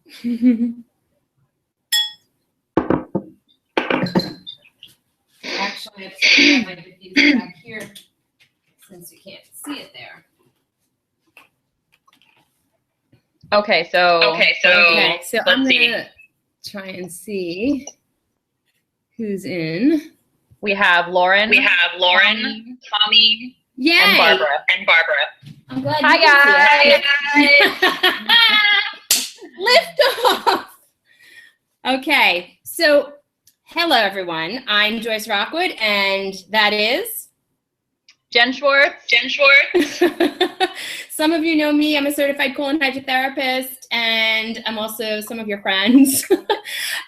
Actually, I have my diffuser back here since you can't see it there. Okay, so I'm gonna try and see who's in. We have Lauren. Tommy. Yay! And Barbara. I'm glad Hi, guys. Lift off. Okay, so hello everyone. I'm Joyce Rockwood, and that is Jen Schwartz. Some of you know me. I'm a certified colon hydrotherapist, and I'm also some of your friends.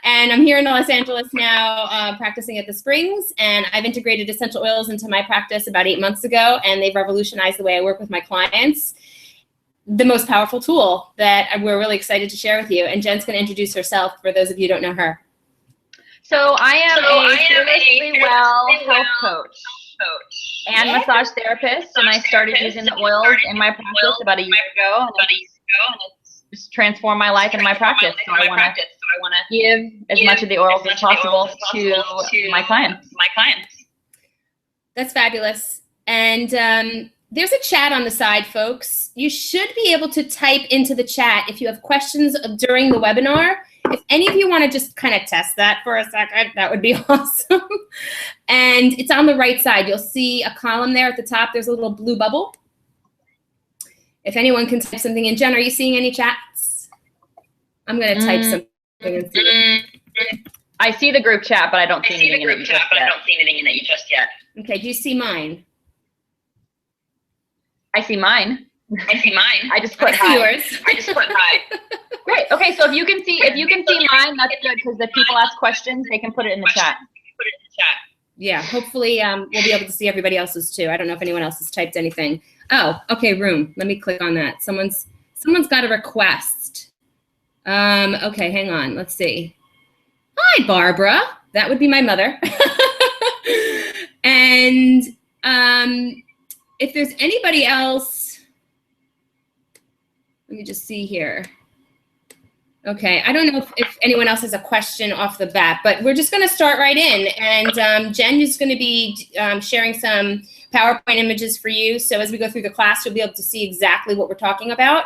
And I'm here in Los Angeles now, practicing at the Springs, and I've integrated essential oils into my practice about 8 months ago, and they've revolutionized the way I work with my clients. The most powerful tool that we're really excited to share with you. And Jen's going to introduce herself for those of you who don't know her. So I am a seriously well health coach and massage therapist, and I started using the oils in my practice about a year ago, and it's just transformed my life and my practice. So I want to give as much of the oils as possible to my clients. That's fabulous. And there's a chat on the side, folks. You should be able to type into the chat if you have questions during the webinar. If any of you want to just kind of test that for a second, that would be awesome. And it's on the right side. You'll see a column there at the top. There's a little blue bubble. If anyone can type something in. Jen, are you seeing any chats? I'm going to type something and see. I see the group chat, but I don't see anything in it just yet. Okay, do you see mine? I see mine. I just put yours. Great. Okay, so if you can see mine, that's good, because if people ask questions, they can put it in the chat. Yeah, hopefully we'll be able to see everybody else's too. I don't know if anyone else has typed anything. Oh, okay, room. Let me click on that. Someone's got a request. Okay, hang on. Let's see. Hi, Barbara. That would be my mother. And if there's anybody else, let me just see here. Okay, I don't know if anyone else has a question off the bat, but we're just going to start right in. And Jen is going to be sharing some PowerPoint images for you. So as we go through the class, you'll be able to see exactly what we're talking about.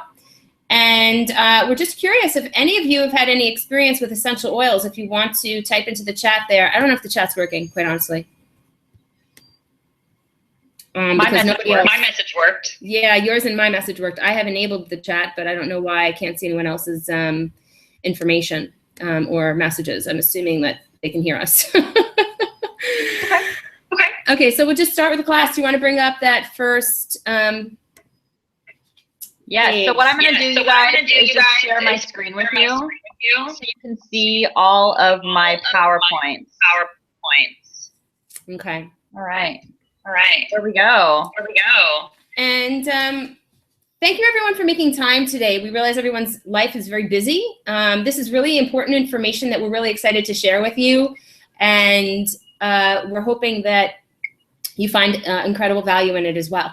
And we're just curious if any of you have had any experience with essential oils. If you want to type into the chat there. I don't know if the chat's working, quite honestly. My message worked. Yeah, yours and my message worked. I have enabled the chat, but I don't know why I can't see anyone else's information or messages. I'm assuming that they can hear us. Okay, so we'll just start with the class. Do you want to bring up that first Yes, so what I'm going to do, you guys, is just share my screen with you so you can see all of my PowerPoints. Okay. All right. There we go. And thank you, everyone, for making time today. We realize everyone's life is very busy. This is really important information that we're really excited to share with you. And we're hoping that you find incredible value in it as well.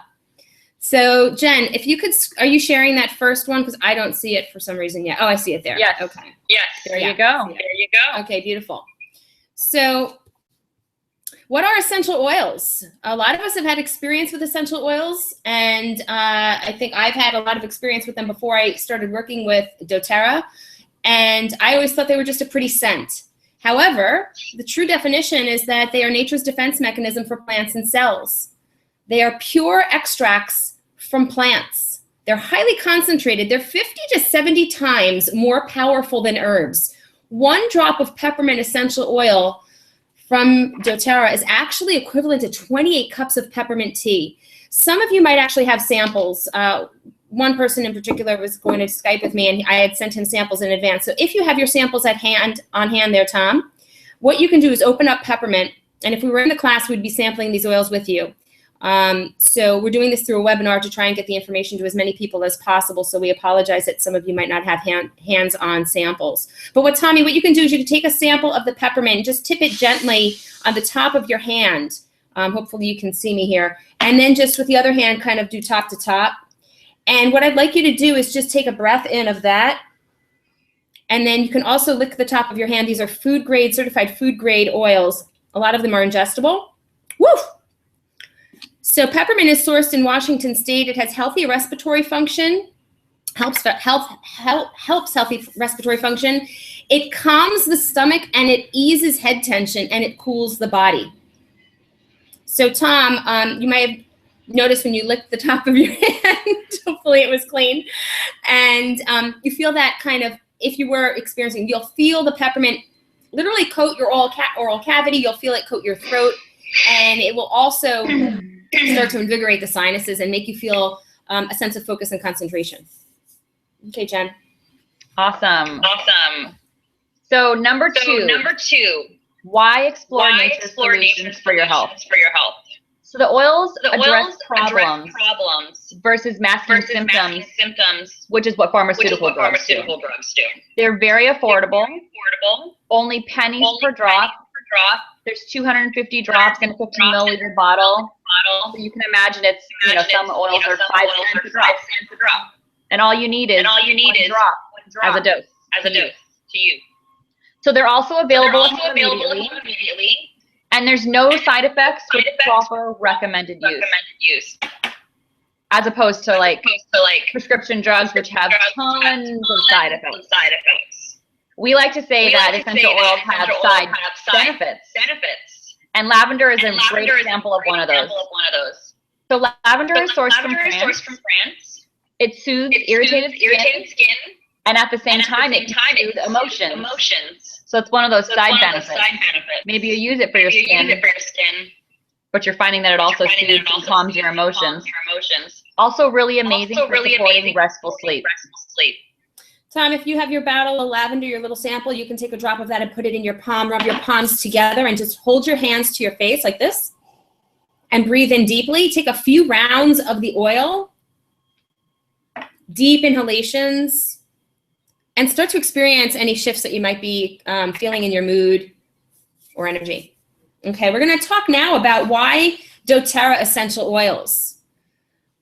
So, Jen, if you could, are you sharing that first one? Because I don't see it for some reason yet. Oh, I see it there. Yes. Okay. Yes. There you go. Okay, beautiful. So, what are essential oils? A lot of us have had experience with essential oils, and I think I've had a lot of experience with them before I started working with doTERRA, and I always thought they were just a pretty scent. However, the true definition is that they are nature's defense mechanism for plants and cells. They are pure extracts from plants. They're highly concentrated. They're 50 to 70 times more powerful than herbs. 1 drop of peppermint essential oil from doTERRA is actually equivalent to 28 cups of peppermint tea. Some of you might actually have samples. One person in particular was going to Skype with me, and I had sent him samples in advance. So if you have your samples on hand there, Tom, what you can do is open up peppermint, and if we were in the class, we'd be sampling these oils with you. So we're doing this through a webinar to try and get the information to as many people as possible, so we apologize that some of you might not have hands-on samples. But Tommy, what you can do is you can take a sample of the peppermint and just tip it gently on the top of your hand. Hopefully you can see me here. And then just with the other hand, kind of do top to top. And what I'd like you to do is just take a breath in of that And then you can also lick the top of your hand. These are food grade, certified food grade oils. A lot of them are ingestible. Woo! So peppermint is sourced in Washington State. It has healthy respiratory function, helps healthy respiratory function. It calms the stomach and it eases head tension and it cools the body. So Tom, you might have noticed when you licked the top of your hand, hopefully it was clean, and you feel that kind of, if you were experiencing, you'll feel the peppermint literally coat your oral cavity, you'll feel it coat your throat, and it will also start to invigorate the sinuses and make you feel a sense of focus and concentration. Okay, Jen. Awesome. So number two, why explore nature's solutions for your health? So the oils address problems versus masking symptoms, which is what pharmaceutical drugs do. They're very affordable, only pennies per drop. There's 250 drops in a 15 milliliter bottle. So you can imagine it's, some oils are 5 cents a drop. And all you need is one drop as a dose to you. So they're also available immediately. And there's no side effects with proper recommended use. As opposed to like prescription drugs, which have tons of side effects. We like to say that essential oils have side benefits. And lavender is a great example of one of those. So lavender is sourced from France. It soothes irritated skin. And at the same time, it soothes emotions. So it's one of those side benefits. Maybe you use it for your skin, but you're finding that it also soothes and calms your emotions. Also really amazing for supporting restful sleep. Tom, if you have your bottle of lavender, your little sample, you can take a drop of that and put it in your palm, rub your palms together, and just hold your hands to your face like this, and breathe in deeply. Take a few rounds of the oil, deep inhalations, and start to experience any shifts that you might be feeling in your mood or energy. Okay, we're gonna talk now about why doTERRA essential oils.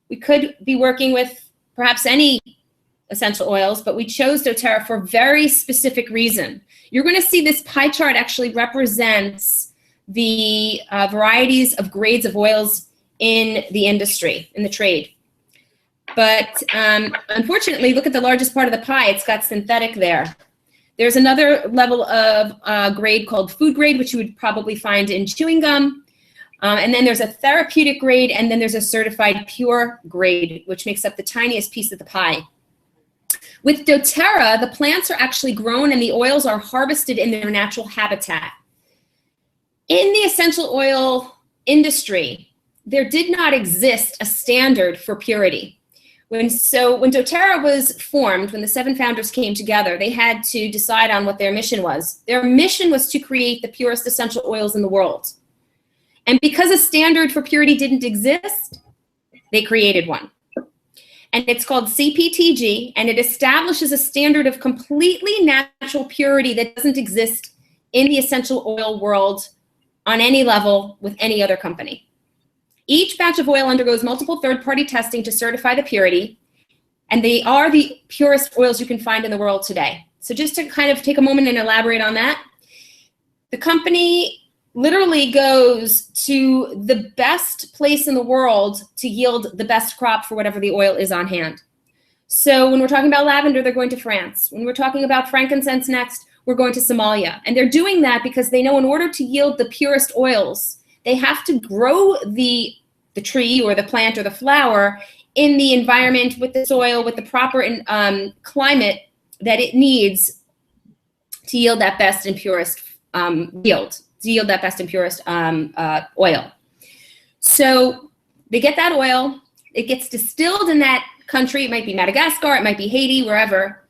We could be working with perhaps any essential oils, but we chose doTERRA for a very specific reason. You're gonna see this pie chart actually represents the varieties of grades of oils in the industry, in the trade. But unfortunately, look at the largest part of the pie. It's got synthetic there. There's another level of grade called food grade, which you would probably find in chewing gum. And then there's a therapeutic grade, and then there's a certified pure grade, which makes up the tiniest piece of the pie. With doTERRA, the plants are actually grown and the oils are harvested in their natural habitat. In the essential oil industry, there did not exist a standard for purity. When doTERRA was formed, when the 7 founders came together, they had to decide on what their mission was. Their mission was to create the purest essential oils in the world. And because a standard for purity didn't exist, they created one. And it's called CPTG, and it establishes a standard of completely natural purity that doesn't exist in the essential oil world on any level with any other company. Each batch of oil undergoes multiple third-party testing to certify the purity, and they are the purest oils you can find in the world today. So just to kind of take a moment and elaborate on that, the company literally goes to the best place in the world to yield the best crop for whatever the oil is on hand. So when we're talking about lavender, they're going to France. When we're talking about frankincense next, we're going to Somalia. And they're doing that because they know in order to yield the purest oils, they have to grow the tree or the plant or the flower in the environment with the soil, with the proper climate that it needs to yield that best and purest oil. So they get that oil, it gets distilled in that country. It might be Madagascar, it might be Haiti, wherever.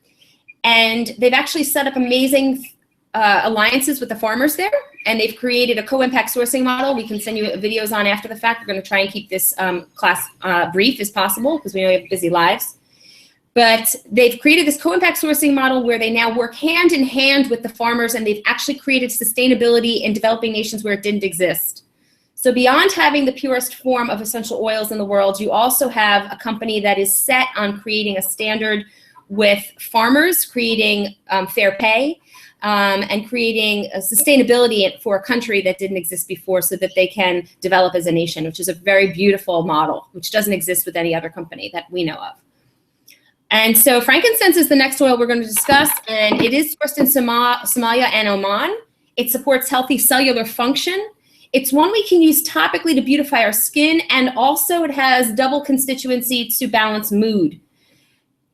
And they've actually set up amazing alliances with the farmers there, and they've created a co-impact sourcing model. We can send you videos on after the fact. We're going to try and keep this class brief as possible because we know we have busy lives. But they've created this co-impact sourcing model where they now work hand in hand with the farmers, and they've actually created sustainability in developing nations where it didn't exist. So beyond having the purest form of essential oils in the world, you also have a company that is set on creating a standard with farmers, creating fair pay, and creating a sustainability for a country that didn't exist before so that they can develop as a nation, which is a very beautiful model, which doesn't exist with any other company that we know of. And so frankincense is the next oil we're going to discuss, and it is sourced in Somalia and Oman. It supports healthy cellular function. It's one we can use topically to beautify our skin, and also it has double constituency to balance mood.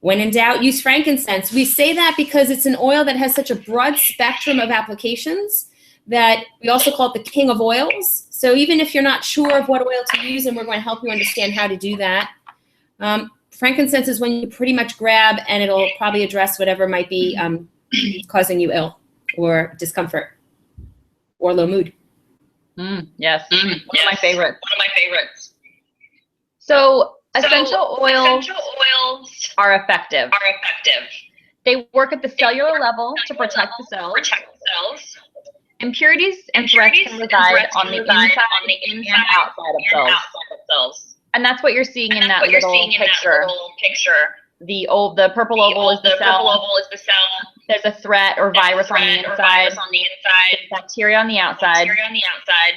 When in doubt, use frankincense. We say that because it's an oil that has such a broad spectrum of applications that we also call it the king of oils. So even if you're not sure of what oil to use, and we're going to help you understand how to do that, frankincense is one you pretty much grab, and it'll probably address whatever might be causing you ill or discomfort or low mood. Yes, one of my favorites. So essential oils are effective. They work at the cellular level to protect the cells. Impurities and threats can reside on the inside and outside of cells. And that's what you're seeing in that little picture. The purple oval is the cell. There's a threat or virus on the inside. Bacteria on the outside.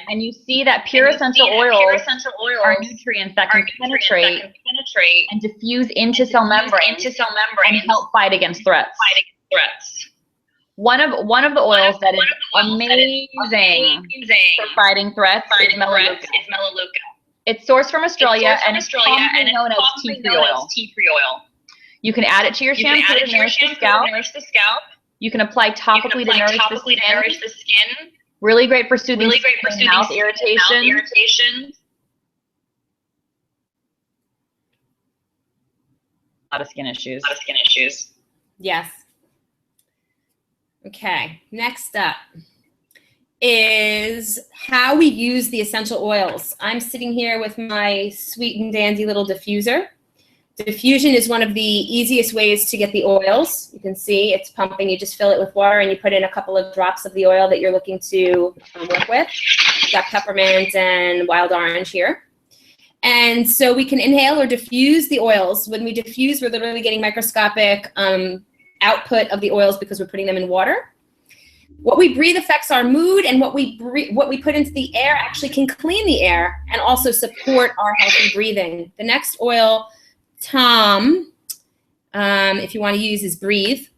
And you see that pure essential oils are nutrients that can penetrate and diffuse into cell membranes and help fight against threats. One of the oils that is amazing for fighting threats is melaleuca. It's sourced from Australia and is commonly known as tea tree oil. You can add it to your shampoo to nourish the scalp. You can apply topically to nourish the skin. Really great for soothing mouth irritation. A lot of skin issues. Yes. Okay, next up is how we use the essential oils. I'm sitting here with my sweet and dandy little diffuser. Diffusion is one of the easiest ways to get the oils. You can see it's pumping. You just fill it with water and you put in a couple of drops of the oil that you're looking to work with. We've got peppermint and wild orange here. And so we can inhale or diffuse the oils. When we diffuse, we're literally getting microscopic output of the oils because we're putting them in water. What we breathe affects our mood, and what we put into the air actually can clean the air and also support our healthy breathing. The next oil, Tom, if you want to use, is Breathe. If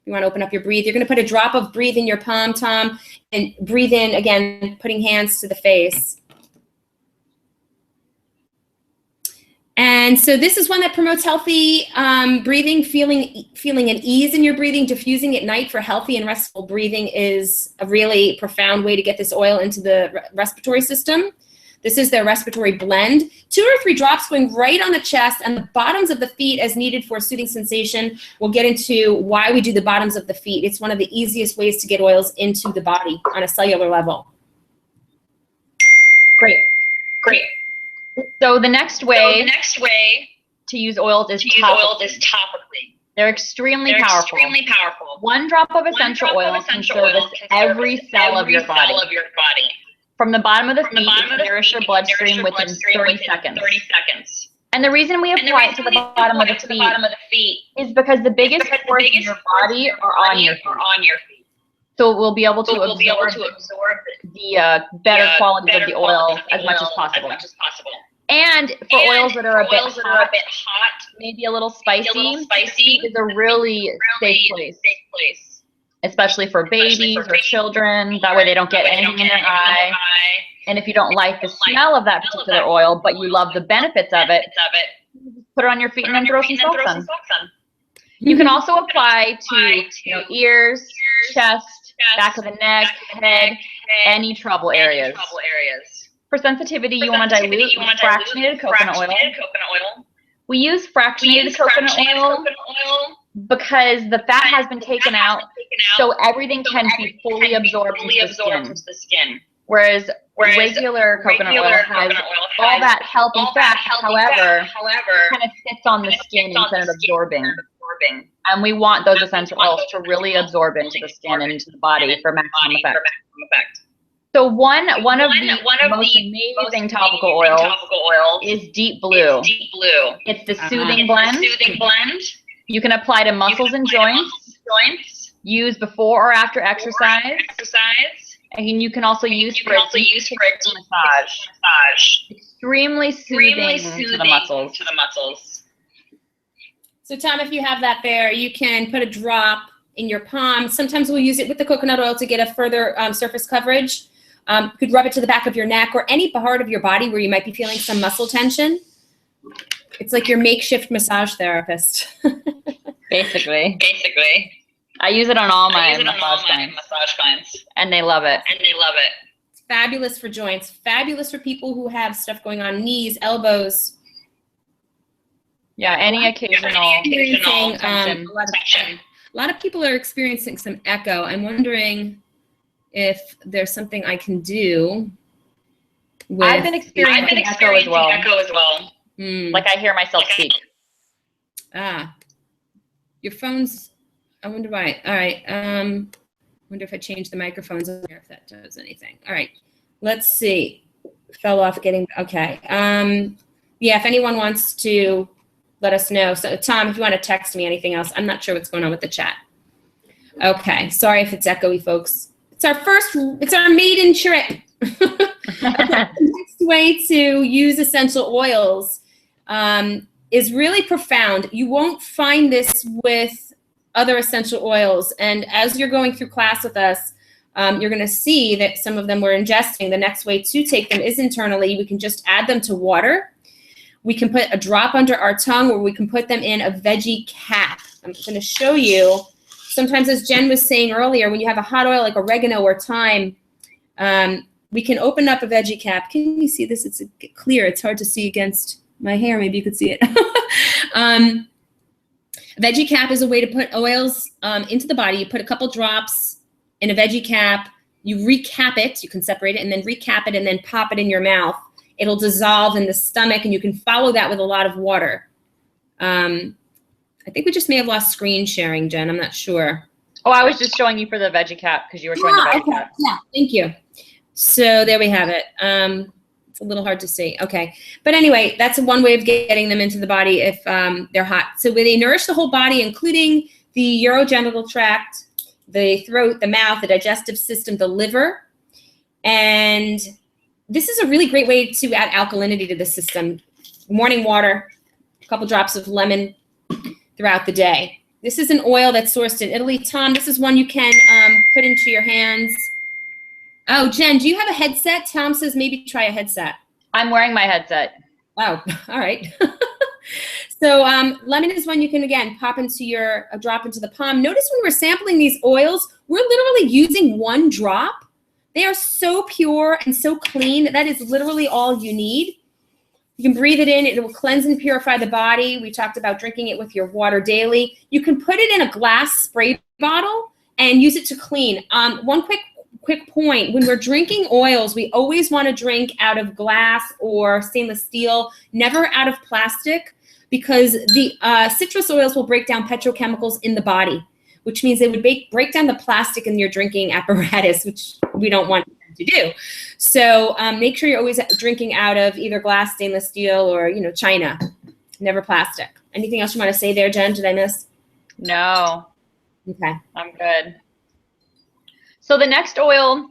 you want to open up your Breathe, you're going to put a drop of Breathe in your palm, Tom, and breathe in, again, putting hands to the face. And so this is one that promotes healthy breathing, feeling an ease in your breathing. Diffusing at night for healthy and restful breathing is a really profound way to get this oil into the respiratory system. This is their respiratory blend. 2 or 3 drops going right on the chest and the bottoms of the feet as needed for a soothing sensation. We'll get into why we do the bottoms of the feet. It's one of the easiest ways to get oils into the body on a cellular level. Great. So the next way to use oils is topically. They're extremely powerful. 1 drop of essential oil can service every cell of your body. From the bottom of the feet, nourish your bloodstream within 30 seconds. And the reason we apply it to the bottom of the feet is because the biggest pores in your body are on your feet. So we'll be able to absorb the better qualities of the oil as much as possible. And for oils that are a bit hot, maybe a little spicy, is a really safe place. Especially for babies or children. That way they don't get anything in their eye. And if you don't like the smell of that particular oil, but you love the benefits of it, put it on your feet and then throw some socks on. You can also apply to ears, chest, back of the neck, head, any trouble areas. For sensitivity, you want to dilute with fractionated coconut oil. We use fractionated coconut oil because the fat has been taken out, so everything can be fully absorbed into the skin. Whereas regular coconut oil has all that healthy fat, however, it kind of sits on the skin instead of absorbing. And we want those essential oils to really absorb into the skin and into the body for maximum effect. So one of the most amazing topical oils is Deep Blue. It's the soothing blend. You can apply to muscles and joints. Use before or after exercise. And you can also use for a massage. Extremely soothing to the muscles. So Tom, if you have that there, you can put a drop in your palm. Sometimes we'll use it with the coconut oil to get a further surface coverage. You could rub it to the back of your neck or any part of your body where you might be feeling some muscle tension. It's like your makeshift massage therapist. Basically. I use it on all my massage clients, and they love it. It's fabulous for joints, fabulous for people who have stuff going on knees, elbows. Yeah, any occasional tension. A lot of people are experiencing some echo. I'm wondering if there's something I can do with... I've been experiencing echo as well. Like I hear myself speak. Your phone's... I wonder why. All right. Wonder if I change the microphones over if that does anything. All right. Let's see. Fell off getting... Okay. Yeah, if anyone wants to... let us know. So Tom, if you want to text me anything else, I'm not sure what's going on with the chat. Okay, sorry if it's echoey, folks. It's our maiden trip. The next way to use essential oils is really profound. You won't find this with other essential oils. And as you're going through class with us, you're going to see that some of them we're ingesting. The next way to take them is internally. We can just add them to water. We can put a drop under our tongue, or we can put them in a veggie cap. I'm going to show you. Sometimes, as Jen was saying earlier, when you have a hot oil like oregano or thyme, we can open up a veggie cap. Can you see this? It's clear. It's hard to see against my hair. Maybe you could see it. A veggie cap is a way to put oils into the body. You put a couple drops in a veggie cap. You recap it. You can separate it and then recap it and then pop it in your mouth. It'll dissolve in the stomach, and you can follow that with a lot of water. I think we just may have lost screen sharing, Jen. I'm not sure. Oh, I was just showing you for the veggie cap because you were showing the veggie cap. Yeah, thank you. So there we have it. It's a little hard to see. Okay. But anyway, that's one way of getting them into the body if they're hot. So they nourish the whole body, including the urogenital tract, the throat, the mouth, the digestive system, the liver. And this is a really great way to add alkalinity to the system. Morning water, a couple drops of lemon throughout the day. This is an oil that's sourced in Italy. Tom, this is one you can put into your hands. Oh, Jen, do you have a headset? Tom says maybe try a headset. I'm wearing my headset. Oh, all right. So lemon is one you can, again, pop into a drop into the palm. Notice when we're sampling these oils, we're literally using one drop. They are so pure and so clean. That is literally all you need. You can breathe it in. It will cleanse and purify the body. We talked about drinking it with your water daily. You can put it in a glass spray bottle and use it to clean. One quick point. When we're drinking oils, we always want to drink out of glass or stainless steel, never out of plastic, because the citrus oils will break down petrochemicals in the body, which means they would break down the plastic in your drinking apparatus, which we don't want to do. So make sure you're always drinking out of either glass, stainless steel, or china, never plastic. Anything else you want to say there, Jen? Did I miss? No. Okay. I'm good. So the next oil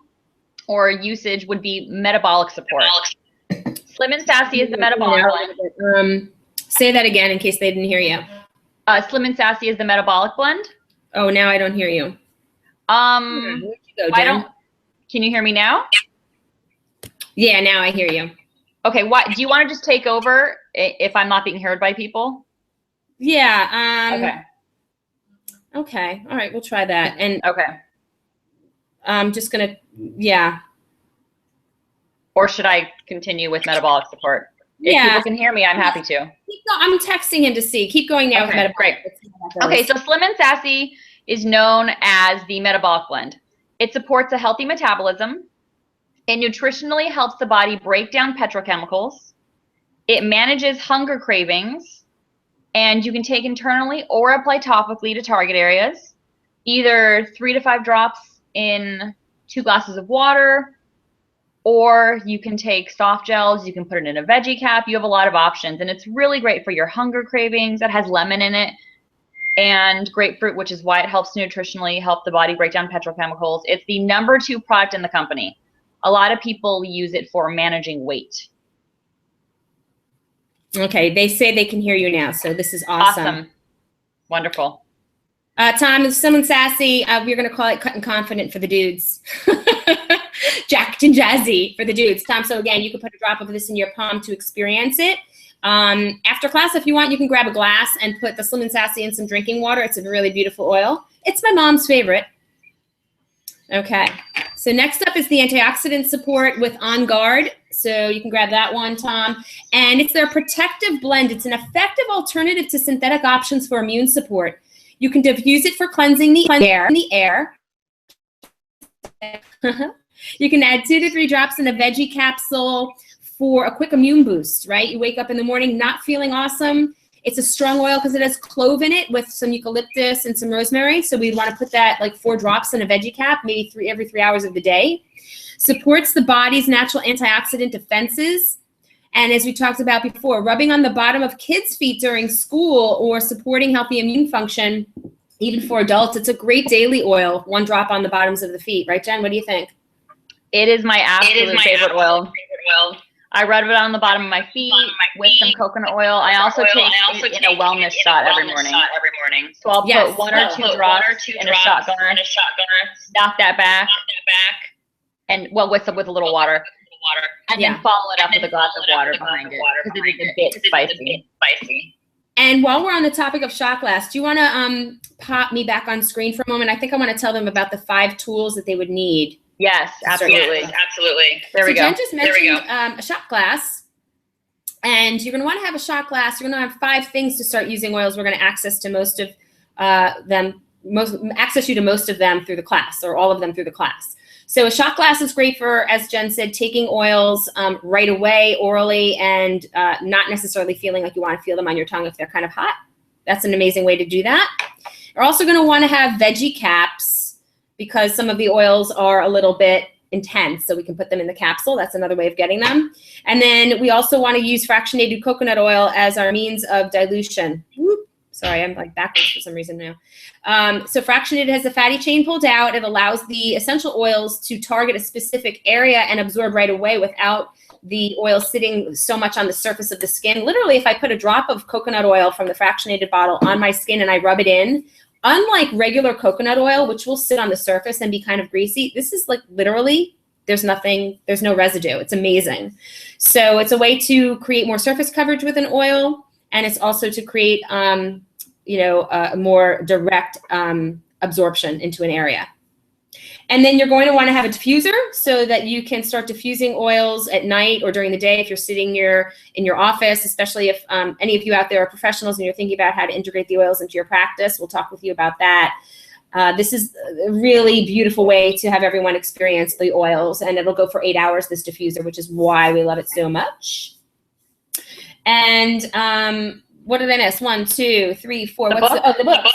or usage would be metabolic support. Slim and Sassy is the metabolic blend. Say that again in case they didn't hear you. Slim and Sassy is the metabolic blend. Oh, now I don't hear you. Where'd you go, Jen? Can you hear me now? Yeah, now I hear you. Okay, do you want to just take over if I'm not being heard by people? Yeah. Okay. Okay. All right, we'll try that. And okay. I'm just gonna, yeah. Or should I continue with metabolic support? If people can hear me, I'm happy to. I'm texting him to see. Keep going now with metabolic. Great. Okay, so Slim and Sassy is known as the metabolic blend. It supports a healthy metabolism. It nutritionally helps the body break down petrochemicals. It manages hunger cravings. And you can take internally or apply topically to target areas. Either 3 to 5 drops in 2 glasses of water, or you can take soft gels. You can put it in a veggie cap. You have a lot of options, and it's really great for your hunger cravings. It has lemon in it, and grapefruit, which is why it helps nutritionally help the body break down petrochemicals. It's the #2 product in the company. A lot of people use it for managing weight. Okay, they say they can hear you now, so this is awesome. Wonderful. Tom, if someone's sassy, we're going to call it Cutting Confident for the dudes. Jacked and Jazzy for the dudes. Tom, so again, you can put a drop of this in your palm to experience it. After class, if you want, you can grab a glass and put the Slim and Sassy in some drinking water. It's a really beautiful oil. It's my mom's favorite. Okay, so next up is the Antioxidant Support with On Guard. So you can grab that one, Tom. And it's their protective blend. It's an effective alternative to synthetic options for immune support. You can diffuse it for cleansing the air. You can add 2 to 3 drops in a veggie capsule for a quick immune boost, right? You wake up in the morning not feeling awesome. It's a strong oil because it has clove in it with some eucalyptus and some rosemary. So we want to put that like 4 drops in a veggie cap, maybe every 3 hours of the day. Supports the body's natural antioxidant defenses. And as we talked about before, rubbing on the bottom of kids' feet during school or supporting healthy immune function, even for adults, it's a great daily oil, 1 drop on the bottoms of the feet. Right, Jen? What do you think? It is my absolute favorite oil. I rub it on the bottom of my feet with some coconut oil. I also take it in a wellness shot every morning. So I'll put 1 or 2 drops in a shot gunner, knock that back, and well, with a little water. And then follow it up with a glass of water behind it because it is a bit spicy. And while we're on the topic of shot glass, do you want to pop me back on screen for a moment? I think I want to tell them about the 5 tools that they would need. Yes, absolutely. There we go. Jen just mentioned a shot glass. And you're going to want to have a shot glass. You're going to have 5 things to start using oils. We're going to access to most of them, access you to most of them through the class, or all of them through the class. So a shot glass is great for, as Jen said, taking oils right away orally and not necessarily feeling like you want to feel them on your tongue if they're kind of hot. That's an amazing way to do that. You're also going to want to have veggie caps because some of the oils are a little bit intense, so we can put them in the capsule. That's another way of getting them. And then we also want to use fractionated coconut oil as our means of dilution. Whoop. Sorry, I'm like backwards for some reason now. So fractionated has the fatty chain pulled out. It allows the essential oils to target a specific area and absorb right away without the oil sitting so much on the surface of the skin. Literally, if I put a drop of coconut oil from the fractionated bottle on my skin and I rub it in, unlike regular coconut oil, which will sit on the surface and be kind of greasy, this is like literally, there's no residue. It's amazing. So it's a way to create more surface coverage with an oil, and it's also to create a more direct absorption into an area. And then you're going to want to have a diffuser so that you can start diffusing oils at night or during the day if you're sitting in your office, especially if any of you out there are professionals and you're thinking about how to integrate the oils into your practice. We'll talk with you about that. This is a really beautiful way to have everyone experience the oils, and it'll go for 8 hours, this diffuser, which is why we love it so much. And what did I miss? 1, 2, 3, 4. The books.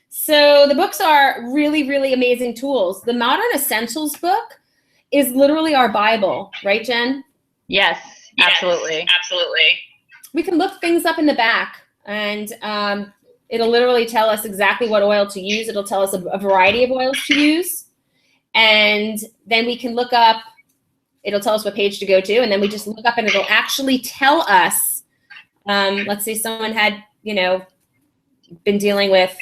So the books are really, really amazing tools. The Modern Essentials book is literally our Bible, right, Jen? Yes, absolutely. We can look things up in the back, and it'll literally tell us exactly what oil to use. It'll tell us a variety of oils to use. And then we can look up, it'll tell us what page to go to, and then we just look up and it'll actually tell us, let's say someone had, been dealing with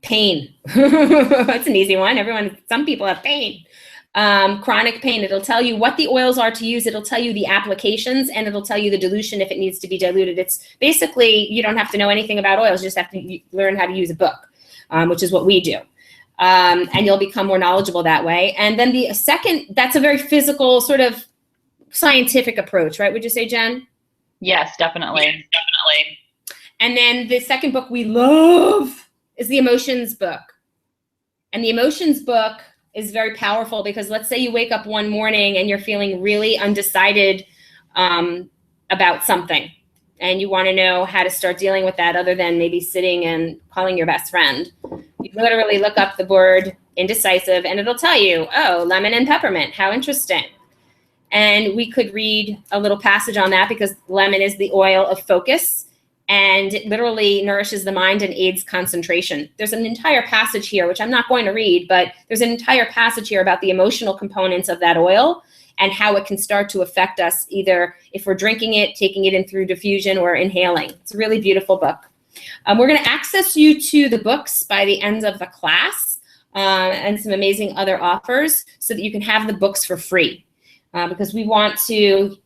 pain. That's an easy one. Some people have pain. Chronic pain. It'll tell you what the oils are to use. It'll tell you the applications, and it'll tell you the dilution if it needs to be diluted. It's basically, you don't have to know anything about oils. You just have to learn how to use a book, which is what we do. And you'll become more knowledgeable that way. And then the second, that's a very physical, sort of scientific approach, right? Would you say, Jen? Yes, definitely. And then the second book we love is the Emotions book. And the Emotions book is very powerful because let's say you wake up one morning and you're feeling really undecided about something, and you want to know how to start dealing with that other than maybe sitting and calling your best friend. You literally look up the word indecisive and it'll tell you, oh, lemon and peppermint, how interesting. And we could read a little passage on that because lemon is the oil of focus and it literally nourishes the mind and aids concentration. There's an entire passage here, which I'm not going to read, but there's an entire passage here about the emotional components of that oil and how it can start to affect us, either if we're drinking it, taking it in through diffusion, or inhaling. It's a really beautiful book. We're going to access you to the books by the end of the class, and some amazing other offers, so that you can have the books for free, because we want to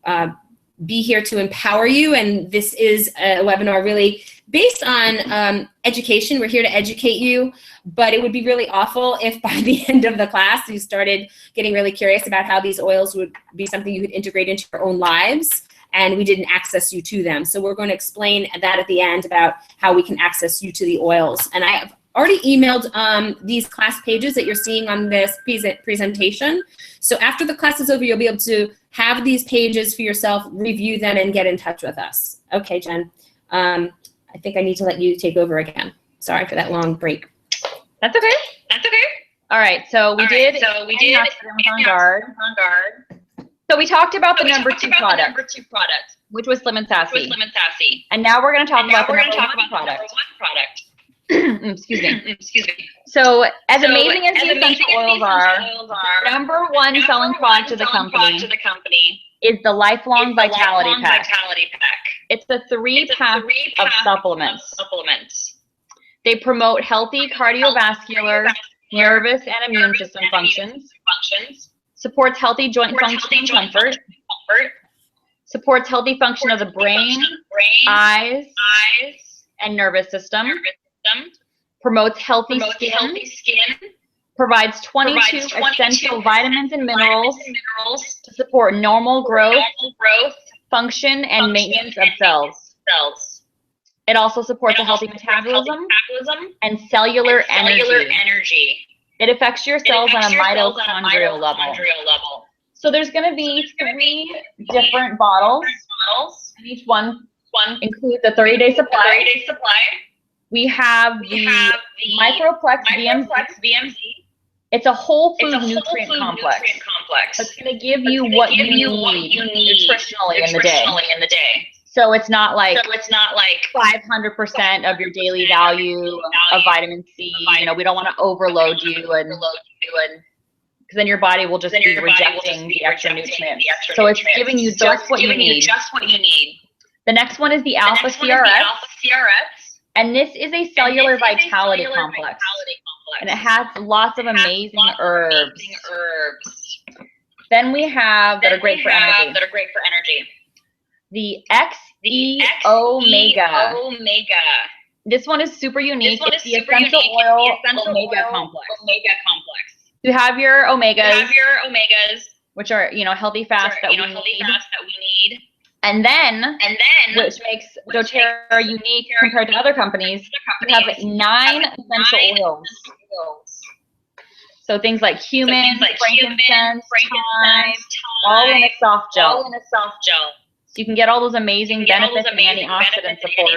be here to empower you, and this is a webinar really based on education. We're here to educate you, but it would be really awful if by the end of the class you started getting really curious about how these oils would be something you could integrate into your own lives, and we didn't access you to them. So we're going to explain that at the end about how we can access you to the oils. And I have already emailed these class pages that you're seeing on this presentation. So after the class is over, you'll be able to have these pages for yourself, review them, and get in touch with us. Okay, Jen. I think I need to let you take over again. Sorry for that long break. That's okay. That's okay. All right. So we did. On guard. So we talked about the number two product, which was Slim and Sassy. And now we're going to talk about the number one product. Excuse me. So as amazing as the essential oils are, number one selling product of the company is the Lifelong Vitality Pack. It's the 3-pack of supplements. They promote healthy cardiovascular, nervous, and immune system functions, supports healthy joint function and comfort, supports healthy function of the brain, eyes, and nervous system, promotes healthy skin, provides 22 essential vitamins and minerals to support normal growth, function, and maintenance of cells. It also supports a healthy metabolism and cellular energy. It affects your cells on a mitochondrial level. So there's going to be 3 different bottles, and each one includes a 30-day supply. We have the Microplex VMZ. It's a whole food nutrient complex. It's going to give you what you need nutritionally in the day. So it's not like 500% of your daily value of vitamin C. You know, we don't want to overload you, and because then your body will just be rejecting the extra nutrients. So it's giving you just what you need. The next one is the Alpha CRS. And this is a cellular vitality complex. And it has lots of amazing herbs. Then we have that are great for energy. The XE Omega. This one is super unique. It's the essential oil omega complex. You have your omegas, which are, you know, healthy fats that we need. And then, which makes doTERRA unique compared to other companies, we have 9 essential oils. So things like cumin, frankincense, thyme, all in a soft gel. So you can get all those amazing benefits and antioxidant support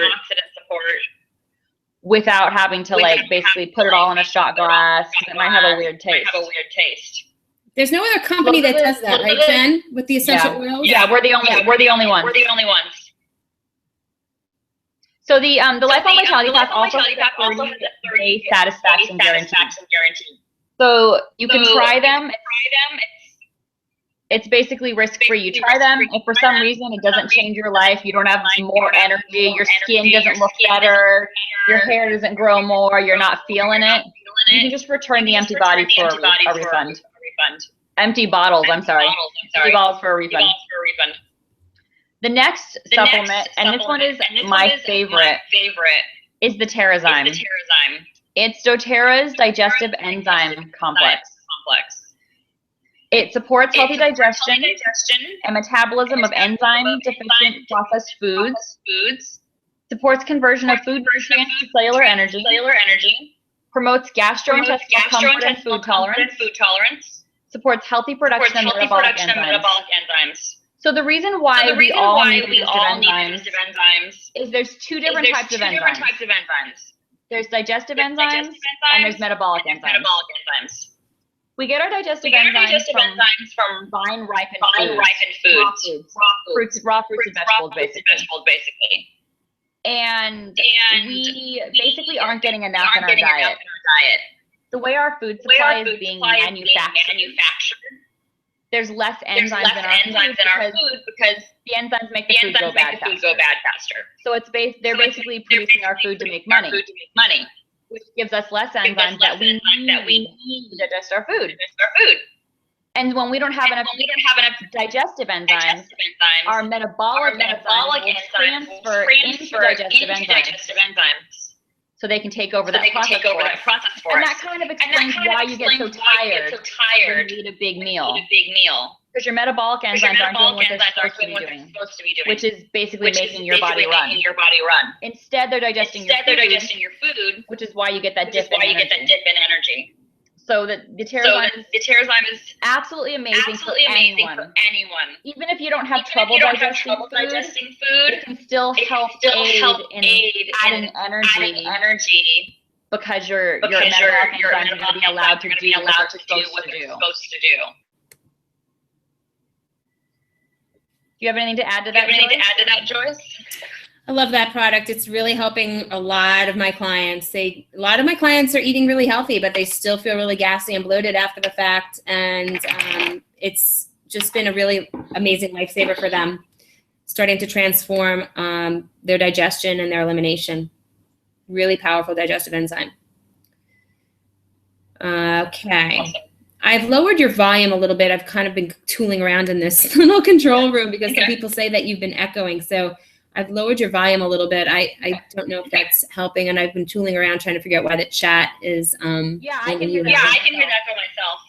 without having to basically put it all in a shot glass. It might have a weird taste. There's no other company that does that, right, Jen? With the essential oils? Yeah, we're the only ones. So the Lifelong Vitality Pack also has a 30-day satisfaction guarantee. So you can try them. It's basically risk-free. You try them. If for some reason it doesn't change your life, you don't have more energy, your skin doesn't look better, your hair doesn't grow more, you're not feeling it, you can just return the empty body for a refund. Empty bottles, I'm sorry. Empty bottles for a refund. The next supplement, and this one is my favorite, is the Enzyme. It's doTERRA's Digestive Enzyme Complex. It supports healthy digestion and metabolism of enzyme-deficient processed foods, supports conversion of food nutrients to cellular energy, promotes gastrointestinal comfort and food tolerance, supports healthy production of metabolic enzymes. So the reason why we all need digestive enzymes is there's 2 different types of enzymes. There's digestive enzymes and there's metabolic enzymes. We get our digestive enzymes from vine-ripened foods. Raw fruits and vegetables, basically. And we basically aren't getting enough in our diet. The way our food supply is being manufactured, there's less enzymes in our food because the enzymes make the food go bad faster. So it's they're basically producing our food to make money, which gives us less enzymes that we need to digest our food. And when we don't have enough digestive enzymes, our metabolic enzymes will transfer into digestive enzymes. So they can take over that process for us. And that kind of explains why you get so tired when you eat a big meal. Because your metabolic enzymes aren't doing what they're supposed to be doing, which is basically making your body run. Instead, they're digesting your food, which is why you get that dip in energy. So the doTERRA is absolutely amazing for anyone. Even if you don't have trouble digesting food, it can still help aid in adding energy because your metabolic enzymes are going to be allowed to do what they're supposed to do. Do you have anything to add to that, Joyce? I love that product. It's really helping a lot of my clients. A lot of my clients are eating really healthy, but they still feel really gassy and bloated after the fact. And it's just been a really amazing lifesaver for them, starting to transform their digestion and their elimination. Really powerful digestive enzyme. Okay. Awesome. I've lowered your volume a little bit. I've kind of been tooling around in this little control room because some people say that you've been echoing. So I've lowered your volume a little bit. I don't know if that's helping, and I've been tooling around trying to figure out why the chat is I can hear that for myself.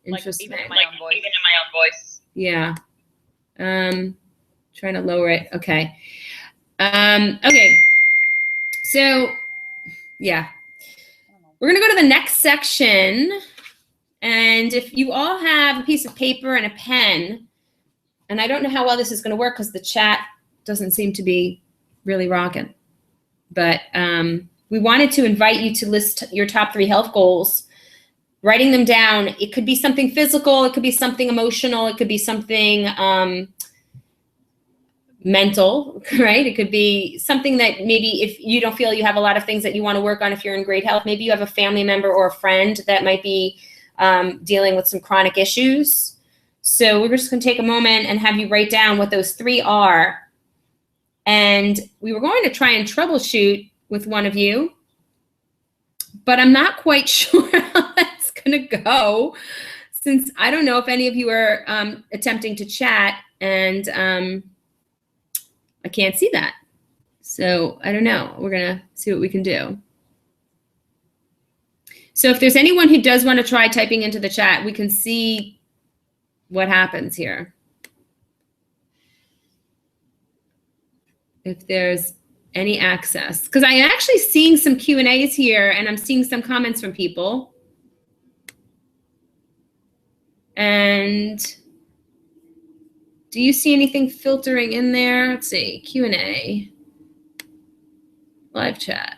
Interesting. Even in my own voice. Yeah. Trying to lower it. Okay. Okay. So yeah. We're gonna go to the next section. And if you all have a piece of paper and a pen, and I don't know how well this is gonna work because the chat doesn't seem to be really rocking. But we wanted to invite you to list your top 3 health goals, writing them down. It could be something physical, it could be something emotional, it could be something mental, right? It could be something that maybe if you don't feel you have a lot of things that you want to work on if you're in great health, maybe you have a family member or a friend that might be dealing with some chronic issues. So we're just gonna take a moment and have you write down what those 3 are. And we were going to try and troubleshoot with one of you, but I'm not quite sure how that's going to go, since I don't know if any of you are attempting to chat, and I can't see that. So I don't know. We're going to see what we can do. So if there's anyone who does want to try typing into the chat, we can see what happens here. If there's any access, because I'm actually seeing some Q&As here, and I'm seeing some comments from people. And do you see anything filtering in there? Let's see, Q&A, live chat.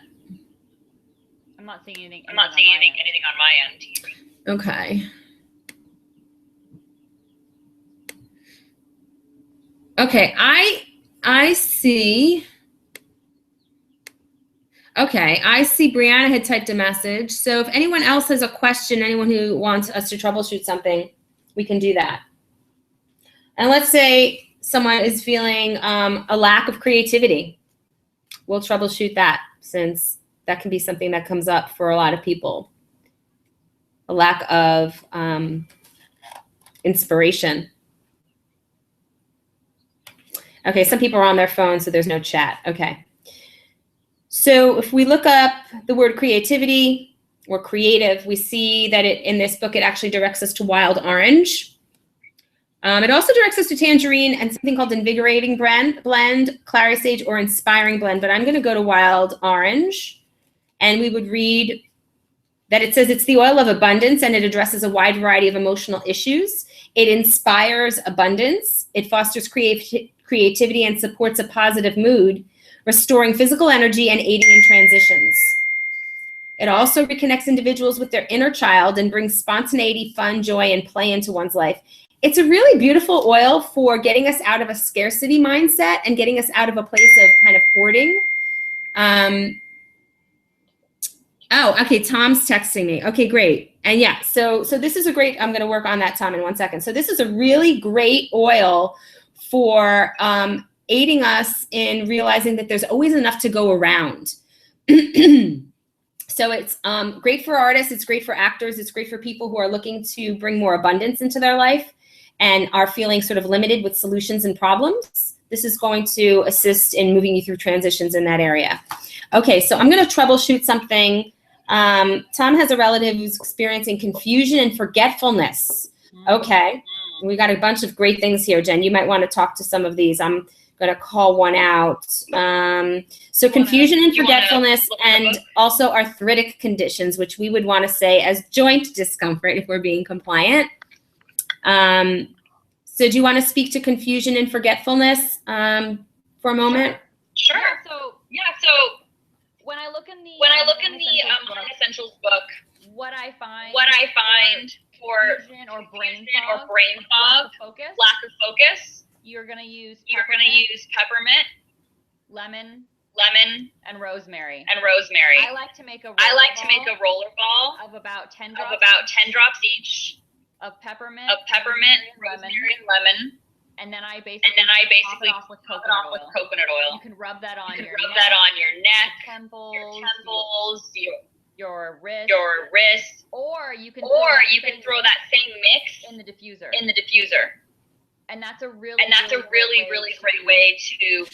I'm not seeing anything. I'm not seeing anything on my end. Okay. Okay, I see. Okay, I see Brianna had typed a message. So if anyone else has a question, anyone who wants us to troubleshoot something, we can do that. And let's say someone is feeling a lack of creativity. We'll troubleshoot that, since that can be something that comes up for a lot of people. A lack of inspiration. Okay, some people are on their phone, so there's no chat. Okay. So if we look up the word creativity or creative, we see that in this book, it actually directs us to wild orange. It also directs us to tangerine and something called invigorating blend, clary sage, or inspiring blend. But I'm going to go to wild orange. And we would read that it says it's the oil of abundance, and it addresses a wide variety of emotional issues. It inspires abundance. It fosters creativity and supports a positive mood, restoring physical energy and aiding in transitions. It also reconnects individuals with their inner child and brings spontaneity, fun, joy, and play into one's life. It's a really beautiful oil for getting us out of a scarcity mindset and getting us out of a place of kind of hoarding. Oh, okay. Tom's texting me. Okay, great. And yeah, so this is a great, I'm going to work on that, Tom, in 1 second. So this is a really great oil for aiding us in realizing that there's always enough to go around. So it's great for artists. It's great for actors. It's great for people who are looking to bring more abundance into their life and are feeling sort of limited with solutions and problems. This is going to assist in moving you through transitions in that area. Okay, so I'm going to troubleshoot something. Tom has a relative who's experiencing confusion and forgetfulness. Okay, we got a bunch of great things here, Jen. You might want to talk to some of these. I'm going to call one out. So confusion and forgetfulness, and also arthritic conditions, which we would want to say as joint discomfort if we're being compliant. So do you want to speak to confusion and forgetfulness for a moment? Sure. Yeah, so when I look in the Mind Essentials book, what I find for confusion or brain fog, lack of focus, you're gonna use peppermint, lemon, and rosemary. I like to make a roller ball of about 10 drops each of peppermint, rosemary, and lemon. And then I basically top it off with coconut oil. You can rub that on your neck, temples, your wrists, or you can throw that same mix in the diffuser. And that's a really great way to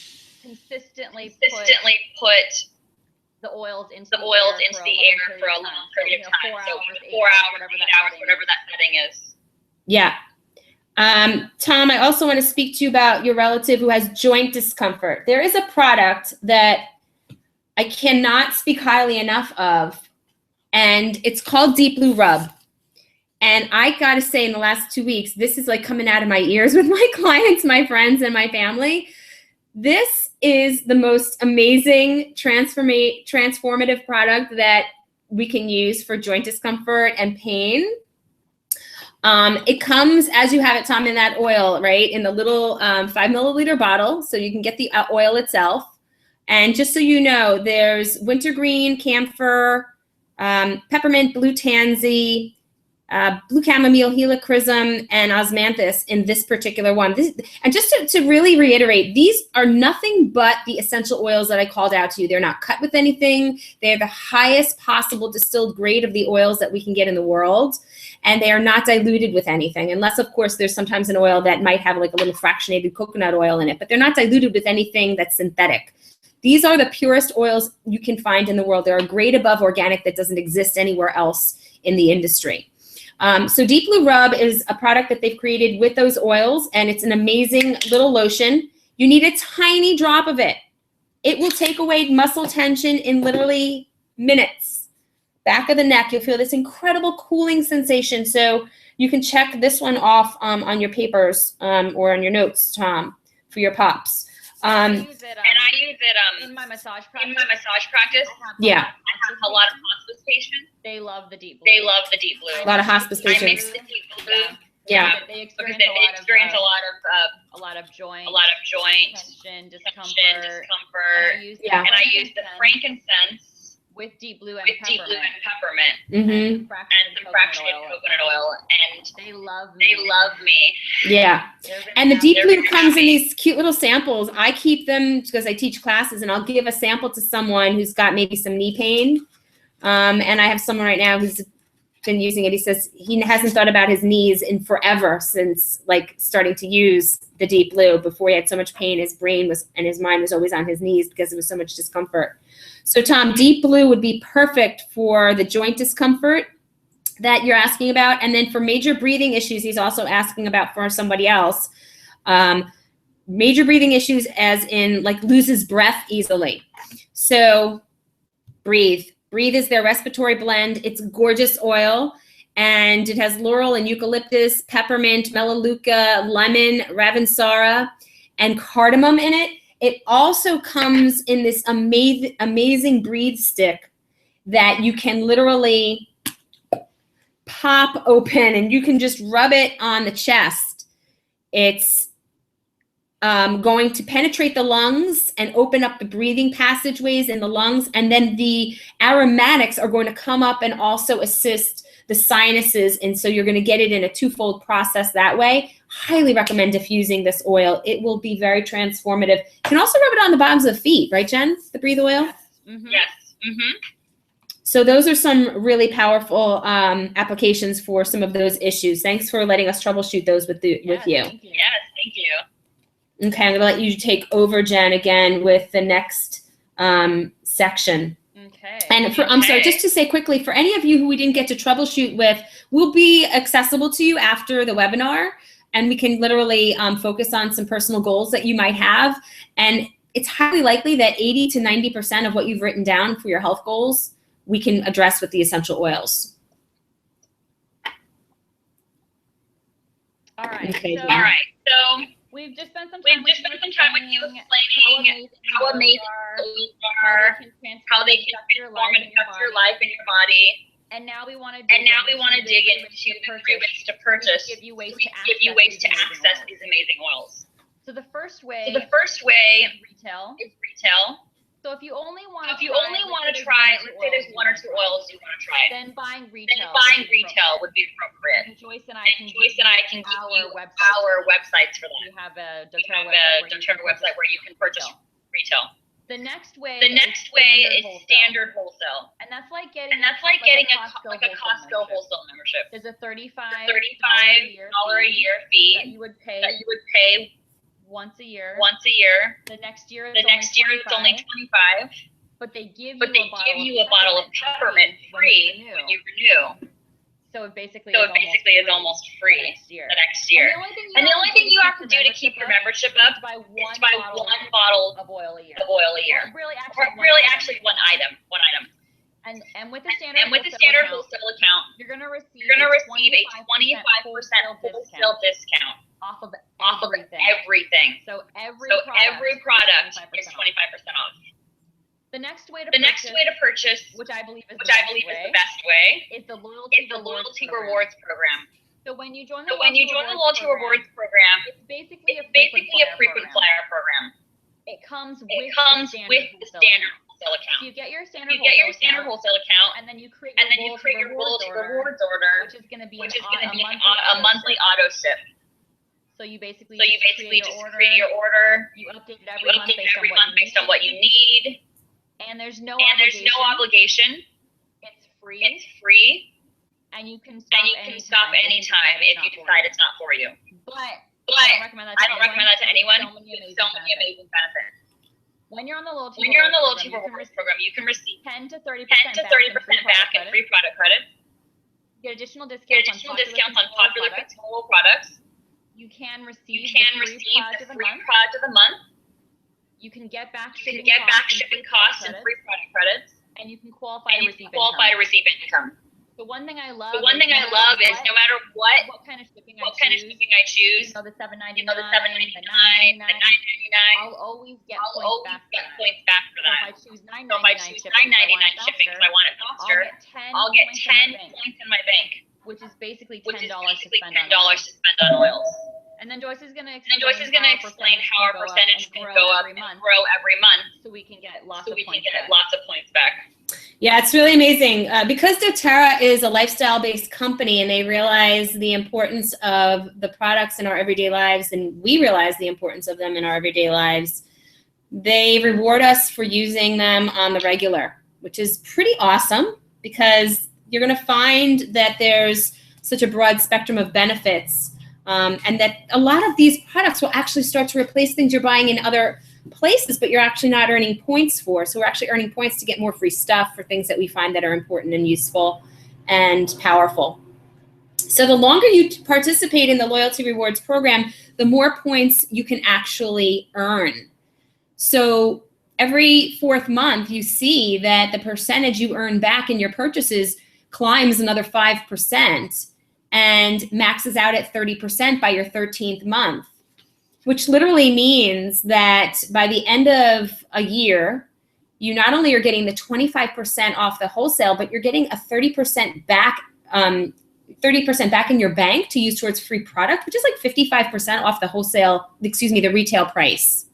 consistently put the oils into the air for a long period of time. 4 hours, 8 hours, whatever that setting is. Yeah. Tom, I also want to speak to you about your relative who has joint discomfort. There is a product that I cannot speak highly enough of, and it's called Deep Blue Rub. And I got to say, in the last 2 weeks, this is like coming out of my ears with my clients, my friends, and my family. This is the most amazing transformative product that we can use for joint discomfort and pain. It comes as you have it, Tom, in that oil, right? In the little 5 milliliter bottle, so you can get the oil itself. And just so you know, there's wintergreen, camphor, peppermint, blue tansy, blue chamomile, helichrysum, and osmanthus in this particular one. And just to really reiterate, these are nothing but the essential oils that I called out to you. They're not cut with anything. They're the highest possible distilled grade of the oils that we can get in the world. And they are not diluted with anything, unless, of course, there's sometimes an oil that might have like a little fractionated coconut oil in it, but they're not diluted with anything that's synthetic. These are the purest oils you can find in the world. They're a grade above organic that doesn't exist anywhere else in the industry. So Deep Blue Rub is a product that they've created with those oils, and it's an amazing little lotion. You need a tiny drop of it. It will take away muscle tension in literally minutes. Back of the neck, you'll feel this incredible cooling sensation. So you can check this one off on your papers or on your notes, Tom, for your pops. I use it in my massage practice. Yeah. I have a lot of hospice patients. They love the Deep Blue. A lot of hospice patients. I mix the Deep Blue. Yeah. They Because experience they experience a lot of joint tension, discomfort. discomfort. Yeah. And I use the frankincense with Deep Blue and peppermint. Mm-hmm. And some fractionated coconut oil, and they love me. Yeah. And the Deep Blue comes in these cute little samples. I keep them because I teach classes, and I'll give a sample to someone who's got maybe some knee pain. And I have someone right now who's been using it. He says he hasn't thought about his knees in forever since like starting to use the Deep Blue. Before he had so much pain, his brain was and his mind was always on his knees because there was so much discomfort. So Tom, Deep Blue would be perfect for the joint discomfort that you're asking about. And then for major breathing issues, he's also asking about for somebody else. Major breathing issues as in like loses breath easily. So Breathe. Breathe is their respiratory blend. It's a gorgeous oil. And it has laurel and eucalyptus, peppermint, melaleuca, lemon, ravensara, and cardamom in it. It also comes in this amazing Breathe stick that you can literally pop open and you can just rub it on the chest. It's going to penetrate the lungs and open up the breathing passageways in the lungs. And then the aromatics are going to come up and also assist the sinuses. And so you're going to get it in a twofold process that way. Highly recommend diffusing this oil. It will be very transformative. You can also rub it on the bottoms of the feet, right, Jen? The breathe oil? Yes. Mm-hmm. Yes. Mm-hmm. So those are some really powerful applications for some of those issues. Thanks for letting us troubleshoot those with you. Thank you. Yes, thank you. Okay, I'm gonna let you take over, Jen, again with the next section. Okay. And I'm sorry, just to say quickly, for any of you who we didn't get to troubleshoot with, we'll be accessible to you after the webinar, and we can literally focus on some personal goals that you might have. And it's highly likely that 80 to 90% of what you've written down for your health goals, we can address with the essential oils. All right. Okay, So, So we've just spent some we've time just spent some time with you explaining how amazing those they are, how they can affect your transform and affect your life and your body. And now we want to And now we want to dig into the three ways to purchase. Give you ways We give you ways to access these amazing oils. So the first way So the first way is retail. is retail. So if you only want So if you only want to try, let's say there's one or two oils you want to try, then buying then retail. buying retail would be appropriate. And Joyce and I And Joyce and I can give you website. our websites for We that. have a We have doTERRA a doTERRA website where you can purchase retail. The next way. The next way is wholesale. standard wholesale. And that's like getting. And that's like getting a Costco wholesale membership. There's a $35 $35 a year that fee you would pay that you would pay once a year. once a year. The next year. The next year it's only 25, But they give but they give you a bottle of peppermint free when you renew. So it basically is almost free next year. the next year. And the only thing you have to do to keep your membership up is to buy is to buy one bottle of oil a year. of oil a year. Or really actually one item. And with the standard wholesale account, you're gonna receive you're going to receive a 25% 25% wholesale discount off of everything. So every product is 25% off. The next way to purchase, which I believe is the best way, is the loyalty rewards program. So when you join the loyalty rewards program, it's basically a frequent flyer program. It comes with the standard wholesale account. So you get your standard wholesale account, and then you create your loyalty rewards order, which is going to be a monthly auto ship. So you basically just create your order. You update it every month based on what you need. And there's no obligation. It's free. And you can stop anytime if you decide it's not for you. But I don't recommend that to anyone. So many amazing benefits. When you're on the loyalty rewards program, you can receive 10 to 30% back in free product credit. Get additional discounts on popular consumable products. You can receive the free product of the month. You can get back shipping costs and free product credits. And you can qualify to receive income. The one thing I love is no matter what kind of shipping I choose, the $7.99, the $7.99, the $9.99, I'll always get points back for that. So if I choose $9.99 shipping because I want it faster, I'll get 10 points in my bank, which is basically $10 to spend on oils. And then Joyce is going to explain how our percentage can go up and grow every month, so we can get lots of points back. Yeah, it's really amazing. Because doTERRA is a lifestyle-based company and they realize the importance of the products in our everyday lives, and we realize the importance of them in our everyday lives, they reward us for using them on the regular, which is pretty awesome because you're going to find that there's such a broad spectrum of benefits. And that a lot of these products will actually start to replace things you're buying in other places, but you're actually not earning points for. So we're actually earning points to get more free stuff for things that we find that are important and useful and powerful. So the longer you participate in the loyalty rewards program, the more points you can actually earn. So every 4th month, you see that the percentage you earn back in your purchases climbs another 5%. And maxes out at 30% by your 13th month, which literally means that by the end of a year, you not only are getting the 25% off the wholesale, but you're getting a 30% back 30% back in your bank to use towards free product, which is like 55% off the retail price,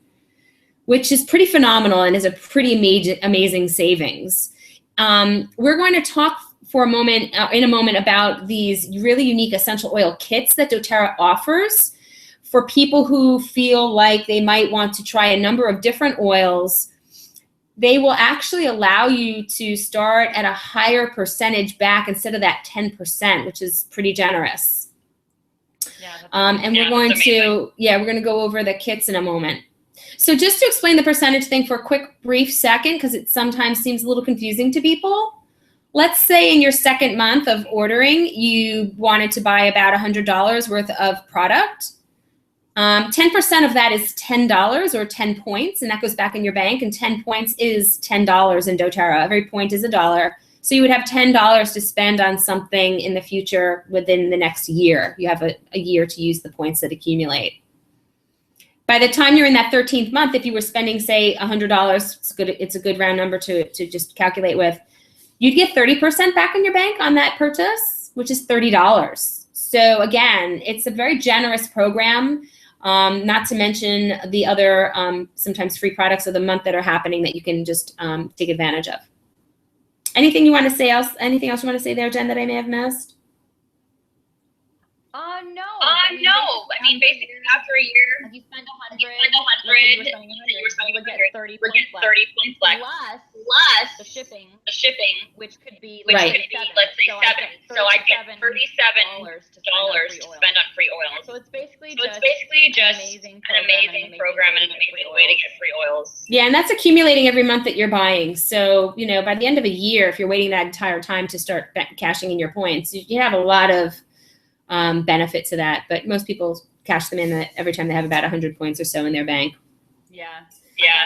which is pretty phenomenal and is a pretty amazing savings. We're going to talk for a moment, in a moment, about these really unique essential oil kits that doTERRA offers for people who feel like they might want to try a number of different oils. They will actually allow you to start at a higher percentage back instead of that 10%, which is pretty generous. Yeah, and we're going to go over the kits in a moment. So just to explain the percentage thing for a quick, brief second, because it sometimes seems a little confusing to people. Let's say in your second month of ordering, you wanted to buy about $100 worth of product. 10% of that is $10 or 10 points, and that goes back in your bank, and 10 points is $10 in doTERRA. Every point is $1. So you would have $10 to spend on something in the future within the next year. You have a year to use the points that accumulate. By the time you're in that 13th month, if you were spending, say, $100, it's a good round number to just calculate with, you'd get 30% back in your bank on that purchase, which is $30. So again, it's a very generous program. Not to mention the other sometimes free products of the month that are happening that you can just take advantage of. Anything you want to say else? Anything else you want to say there, Jen, that I may have missed? No. I mean, basically after a year, if you spend 100, you would get 30 points left. Plus the shipping, which could be let's say 7. So I get $37 to spend on free oils. So it's basically just an amazing program and an amazing way to get free oils. Yeah, and that's accumulating every month that you're buying. So, by the end of a year, if you're waiting that entire time to start cashing in your points, you have a lot of benefit to that. But most people cash them in every time they have about 100 points or so in their bank. Yeah. I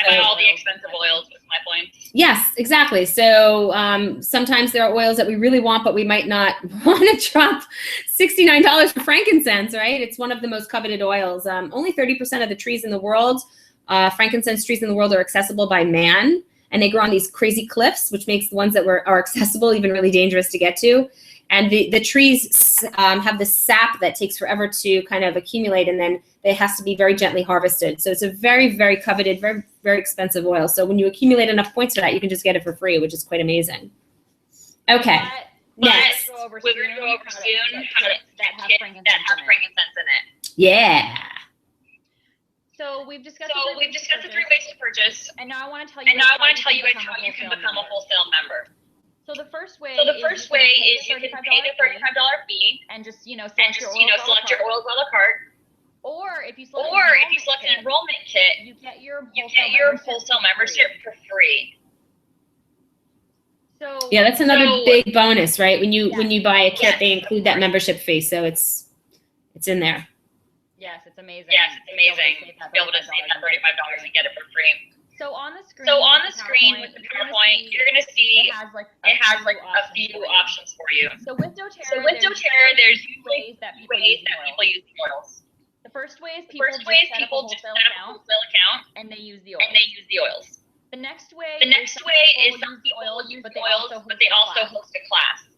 buy all the expensive oils with my points. Yes, exactly. So sometimes there are oils that we really want, but we might not want to drop $69 for frankincense, right? It's one of the most coveted oils. Only 30% of the trees in the world, frankincense trees in the world, are accessible by man. And they grow on these crazy cliffs, which makes the ones that are accessible even really dangerous to get to. And the trees have the sap that takes forever to kind of accumulate, and then it has to be very gently harvested. So it's a very, very coveted, very, very expensive oil. So when you accumulate enough points for that, you can just get it for free, which is quite amazing. Okay, next. We're going to go over soon how to that have frankincense in it. Yeah. So we've discussed the 3 ways to purchase. And now I want to tell you guys how you can become a wholesale member. So the first way is you can pay the $35 fee and just select your oils a la carte. Or if you select an enrollment kit, you get your wholesale membership for free. So yeah, that's another big bonus, right? When you buy a kit, they include that membership fee, so it's in there. Yes, it's amazing. To be able to save that $35 and get it for free. So on the screen with the PowerPoint, you're going to see it has a few options for you. So with doTERRA, there's ways that people use the oils. The first way is people just set up a wholesale account and they use the oils. The next way is some people use the oils, but they also host a class.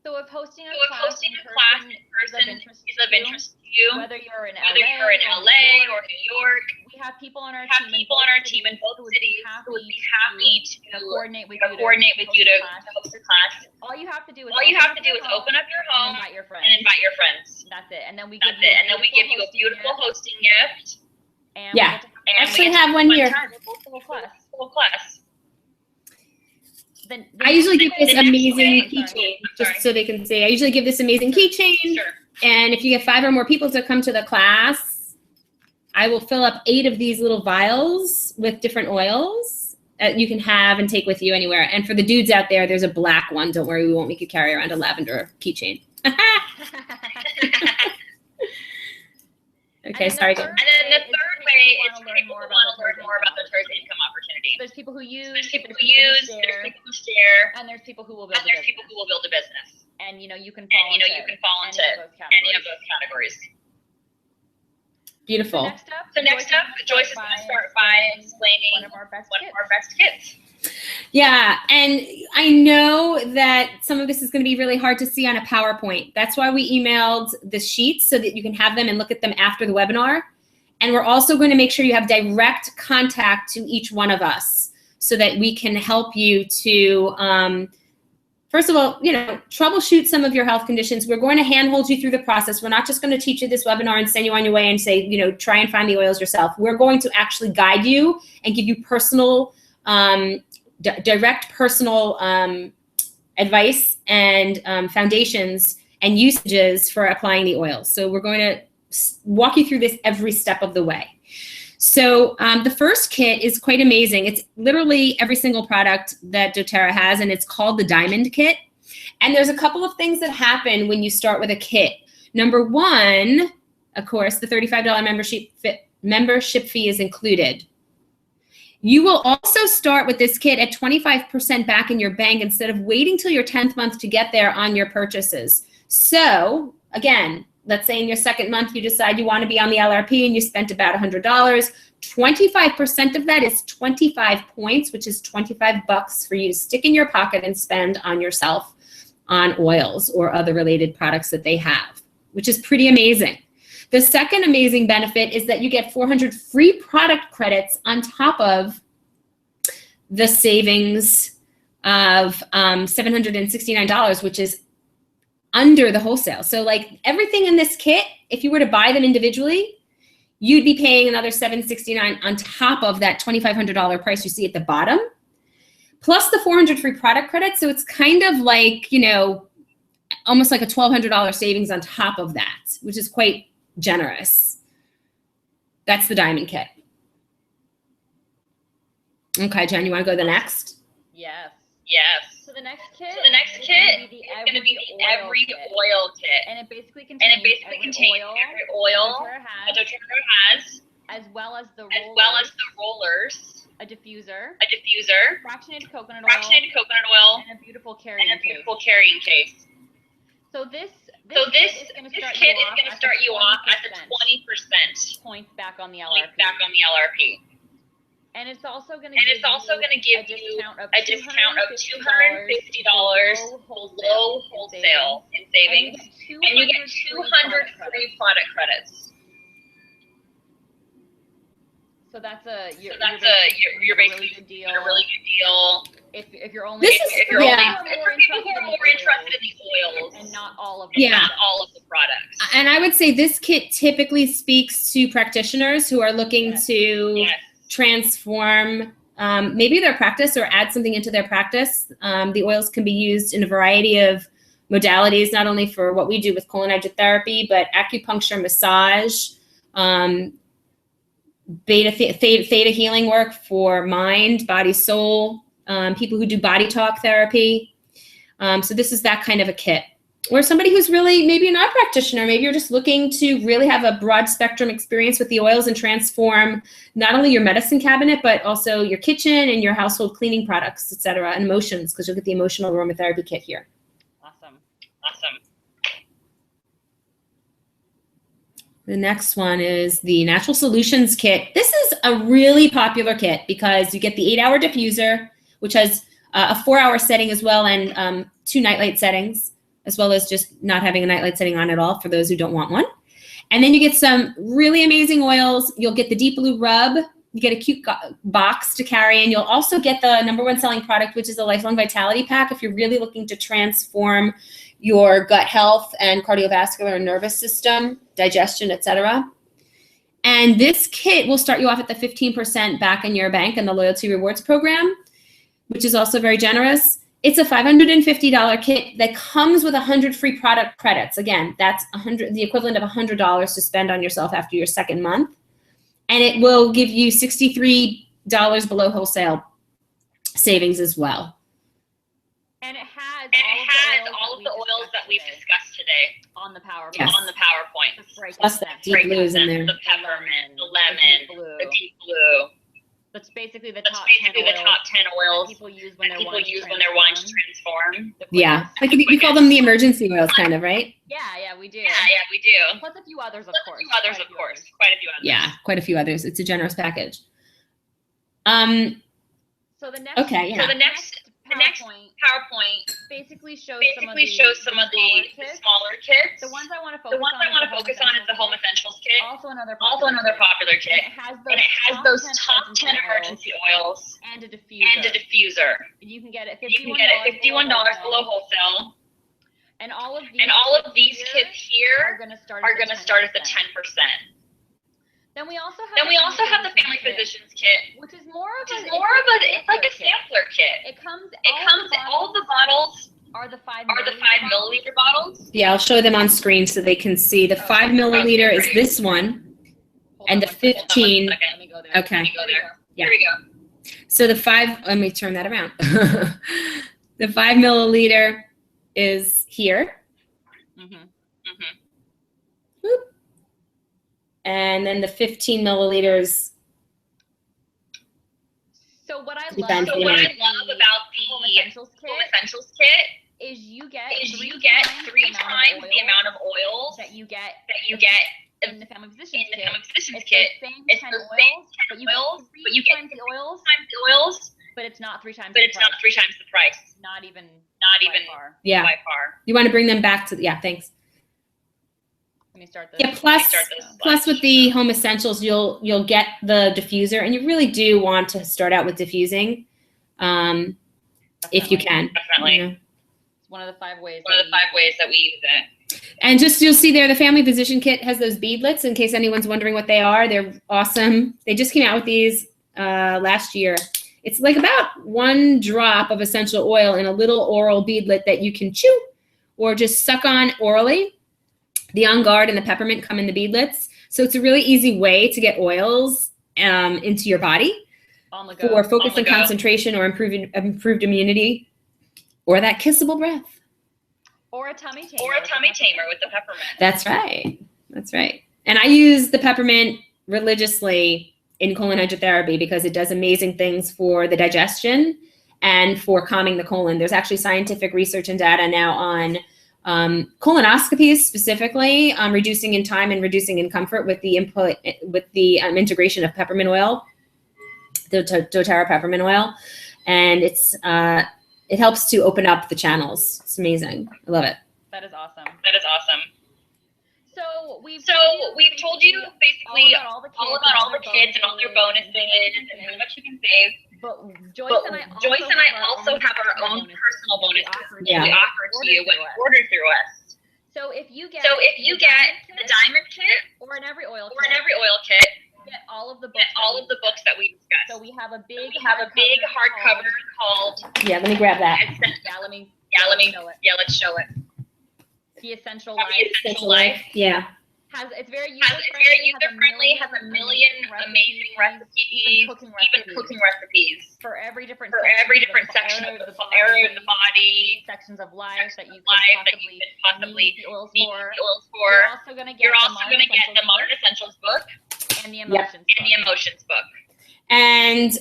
So if hosting a class in person is of interest to you, whether you're in LA or New York, we have people on our team in both cities who would be happy to coordinate with you to host a class. All you have to do is open up your home and invite your friends. That's it. And then we give you a beautiful hosting gift. Yeah, actually have one here. Full class. I usually give this amazing keychain, just so they can see. I usually give this amazing keychain, and if you get 5 or more people to come to the class, I will fill up 8 of these little vials with different oils that you can have and take with you anywhere. And for the dudes out there, there's a black one. Don't worry, we won't make you carry around a lavender keychain. Okay, sorry. And then the third way is people who want to learn more about the doTERRA's income opportunity. There's people who use, there's people who share, and there's people who will build a business. And you can fall into any of those categories. Beautiful. So next up, Joyce is going to start by explaining one of our best kits. Yeah, and I know that some of this is going to be really hard to see on a PowerPoint. That's why we emailed the sheets so that you can have them and look at them after the webinar. And we're also going to make sure you have direct contact to each one of us so that we can help you to, first of all, troubleshoot some of your health conditions. We're going to handhold you through the process. We're not just going to teach you this webinar and send you on your way and say, try and find the oils yourself. We're going to actually guide you and give you personal, direct personal advice and foundations and usages for applying the oils. So we're going to walk you through this every step of the way. So the first kit is quite amazing. It's literally every single product that doTERRA has, and it's called the Diamond Kit. And there's a couple of things that happen when you start with a kit. Number one, of course, the $35 membership fee is included. You will also start with this kit at 25% back in your bank instead of waiting till your 10th month to get there on your purchases. So again, let's say in your second month you decide you want to be on the LRP and you spent about $100. 25% of that is 25 points, which is $25 for you to stick in your pocket and spend on yourself on oils or other related products that they have, which is pretty amazing. The second amazing benefit is that you get 400 free product credits on top of the savings of $769, which is under the wholesale. So like everything in this kit, if you were to buy them individually, you'd be paying another $769 on top of that $2,500 price you see at the bottom, plus the 400 free product credits. So it's kind of like, almost like a $1,200 savings on top of that, which is quite generous. That's the Diamond Kit. Okay, Jen, you want to go to the next? Yes. Yes. So the next kit is going to be the every oil kit. And it basically contains every oil that doTERRA has, as well as the rollers, a diffuser, fractionated coconut oil, and a beautiful carrying case. So this kit is going to start you off at the 20% points back on the LRP. And it's also going to give you a discount of $250 below wholesale in savings, and you get 200 free product credits. So that's you're basically getting a really good deal. If you're only for people who are more interested in the oils and not all of the products. And I would say this kit typically speaks to practitioners who are looking to transform maybe their practice or add something into their practice. The oils can be used in a variety of modalities, not only for what we do with colon hydrotherapy, but acupuncture, massage, theta healing work for mind, body, soul, people who do body talk therapy. So this is that kind of a kit. Or somebody who's really maybe not a practitioner, maybe you're just looking to really have a broad spectrum experience with the oils and transform not only your medicine cabinet, but also your kitchen and your household cleaning products, et cetera, and emotions, because you'll get the emotional aromatherapy kit here. Awesome. The next one is the Natural Solutions Kit. This is a really popular kit because you get the 8-hour diffuser, which has a 4-hour setting as well, and 2 nightlight settings, as well as just not having a nightlight setting on at all for those who don't want one. And then you get some really amazing oils. You'll get the Deep Blue Rub. You get a cute box to carry, and you'll also get the #1 selling product, which is a Lifelong Vitality Pack if you're really looking to transform your gut health and cardiovascular and nervous system, digestion, etc. And this kit will start you off at the 15% back in your bank in the Loyalty Rewards Program, which is also very generous. It's a $550 kit that comes with 100 free product credits. Again, that's the equivalent of $100 to spend on yourself after your second month. And it will give you $63 below wholesale savings as well. And it has all of the oils that we've discussed today on the PowerPoint. Yes. On the PowerPoint. Plus that Deep Blues in there. The peppermint, the lemon, the deep blue. That's basically the That's top basically 10 the top 10 oils people use when they're people wanting use when they're wanting to transform. Yeah, like we call them the emergency oils, kind of, right? Yeah, we do. Yeah, we do. Plus a few others, of course. Quite a few others. Yeah, quite a few others. It's a generous package. So the next Okay, yeah. So the next PowerPoint basically shows some of the smaller kits. The ones I want to The ones I want to focus on is the Home Essentials kit. Also another popular kit. And it has those top 10 emergency oils and a diffuser. And you can get it $51 below wholesale. And all of these kits here are going to start at the 10%. Then we also have the Family Physicians kit, which is more of it's like a sampler kit. It comes all the bottles are the 5 milliliter bottles. Yeah, I'll show them on screen so they can see. The 5 milliliter is this one, and the 15. Let me go there. Okay. Let me go there. Yeah. Here we go. So the 5. Let me turn that around. The 5 milliliter is here. Whoop. And then the 15 milliliters. So what I Depends. love about the Home Essentials kit is you get three times the amount of oils that you get in the Family Physicians kit. Physicians It's kit. the same It's 10 the oils, same but 10 you get oils, three but you get times the oils, oils, but it's not 3 times but the it's price. not 3 times the price. Not even By far. Yeah. By far. You want to bring them back to, yeah, thanks. Let me start this. Yeah, plus with the Home Essentials, you'll get the diffuser, and you really do want to start out with diffusing, if you can. Definitely. You know. It's one of the 5 ways. That we use it. And just you'll see there, the Family Physician Kit has those beadlets. In case anyone's wondering what they are, they're awesome. They just came out with these last year. It's like about 1 drop of essential oil in a little oral beadlet that you can chew or just suck on orally. The On Guard and the Peppermint come in the beadlets. So it's a really easy way to get oils into your body for focus and concentration or improved immunity or that kissable breath. Or a tummy tamer. With the peppermint. That's right. That's right. And I use the peppermint religiously in colon hydrotherapy because it does amazing things for the digestion and for calming the colon. There's actually scientific research and data now on colonoscopies specifically, reducing in time and reducing in comfort with the integration of peppermint oil, the doTERRA peppermint oil, and it helps to open up the channels. It's amazing. I love it. That is awesome. So we've told you basically all about all the kits and all their bonuses and how much you can save. But Joyce and I also have our own personal bonuses that we offer to you when you order through us. So if you get the diamond kit or in every oil kit, you get all of the books that we discussed. So we have a big hardcover called. Yeah, let me grab that. Let's show it. The Essential Life. Yeah. It's very user-friendly, has a million amazing recipes, even cooking recipes for every different section of the body, sections of life that you could possibly need the oils for. You're also going to get the Modern Essentials book and the Emotions book. And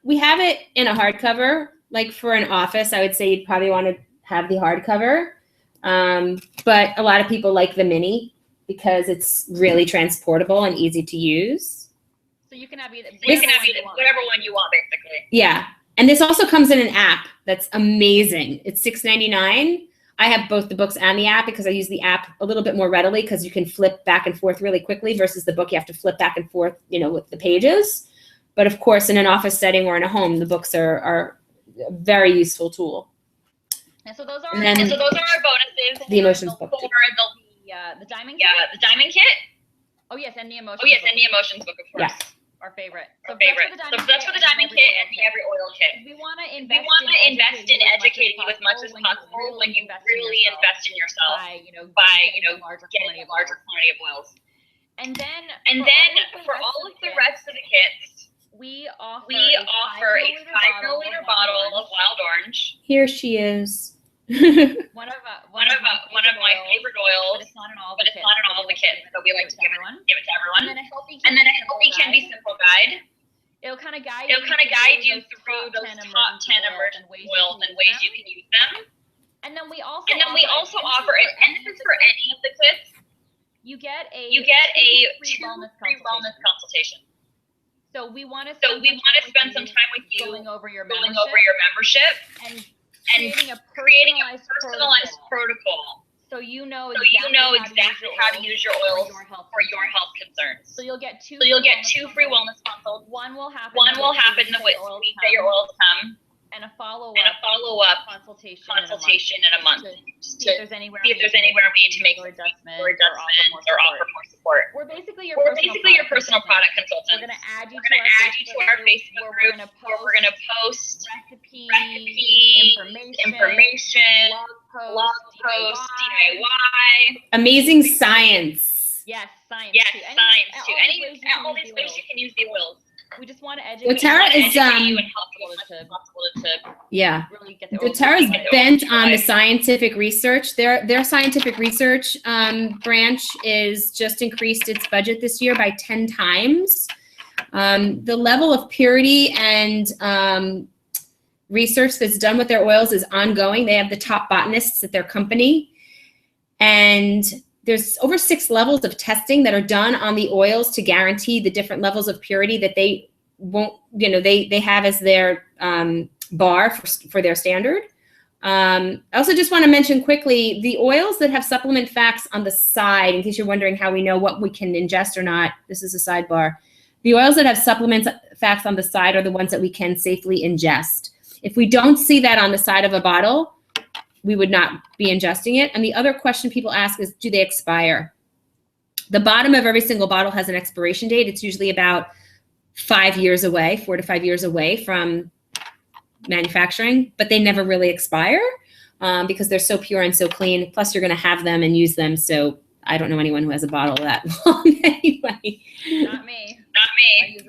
we have it in a hardcover. Like for an office, I would say you'd probably want to have the hardcover. But a lot of people like the mini because it's really transportable and easy to use. So you can have whatever one you want, basically. Yeah. And this also comes in an app that's amazing. It's $6.99. I have both the books and the app because I use the app a little bit more readily because you can flip back and forth really quickly versus the book. You have to flip back and forth, with the pages. But of course, in an office setting or in a home, the books are a very useful tool. And so those are our bonuses. The Emotions book. The Diamond kit? Yeah, the Diamond kit. Oh, yes, and the Emotions book. And the Emotions book, of course. Yeah. Our favorite. So that's for the Diamond kit and the Every Oil kit. We want to invest in educating you as much as possible when you really invest in yourself by getting a larger quantity of oils. And then for all of the rest of the kits, we offer a 5 milliliter bottle of wild orange. Here she is. one of my favorite oils, but it's not in all the kits, so we like to give it to everyone. And then a Healthy Candy Simple Guide. It'll kind of guide you through those top 10 emergency oils and ways you can use them. And then we also offer, and this is for any of the kits, you get a free wellness consultation. So we want to spend some time with you going over your membership and and creating a personalized protocol. So you know exactly how to use your oils for your health concerns. So you'll get two free wellness consults. One will happen the week that your oils come, and a follow-up consultation in a month. See if there's anywhere we need to make adjustments or offer more support. We're basically your personal product consultant. We're going to add you to our Facebook group where we're going to post recipe, information, blog posts, DIY. Amazing science. Yes, science too. All these ways you can use the oils. We just want to educate doTERRA is you and help you to really get doTERRA is bent on the scientific research. Their scientific research branch is just increased its budget this year by 10 times. The level of purity and research that's done with their oils is ongoing. They have the top botanists at their company, and there's over 6 levels of testing that are done on the oils to guarantee the different levels of purity that they won't, they have as their bar for their standard. I also just want to mention quickly the oils that have supplement facts on the side, in case you're wondering how we know what we can ingest or not. This is a sidebar. The oils that have supplement facts on the side are the ones that we can safely ingest. If we don't see that on the side of a bottle, we would not be ingesting it. And the other question people ask is, do they expire? The bottom of every single bottle has an expiration date. It's usually about 5 years away, 4 to 5 years away from manufacturing, but they never really expire because they're so pure and so clean. Plus, you're going to have them and use them. So I don't know anyone who has a bottle that long anyway. Not me.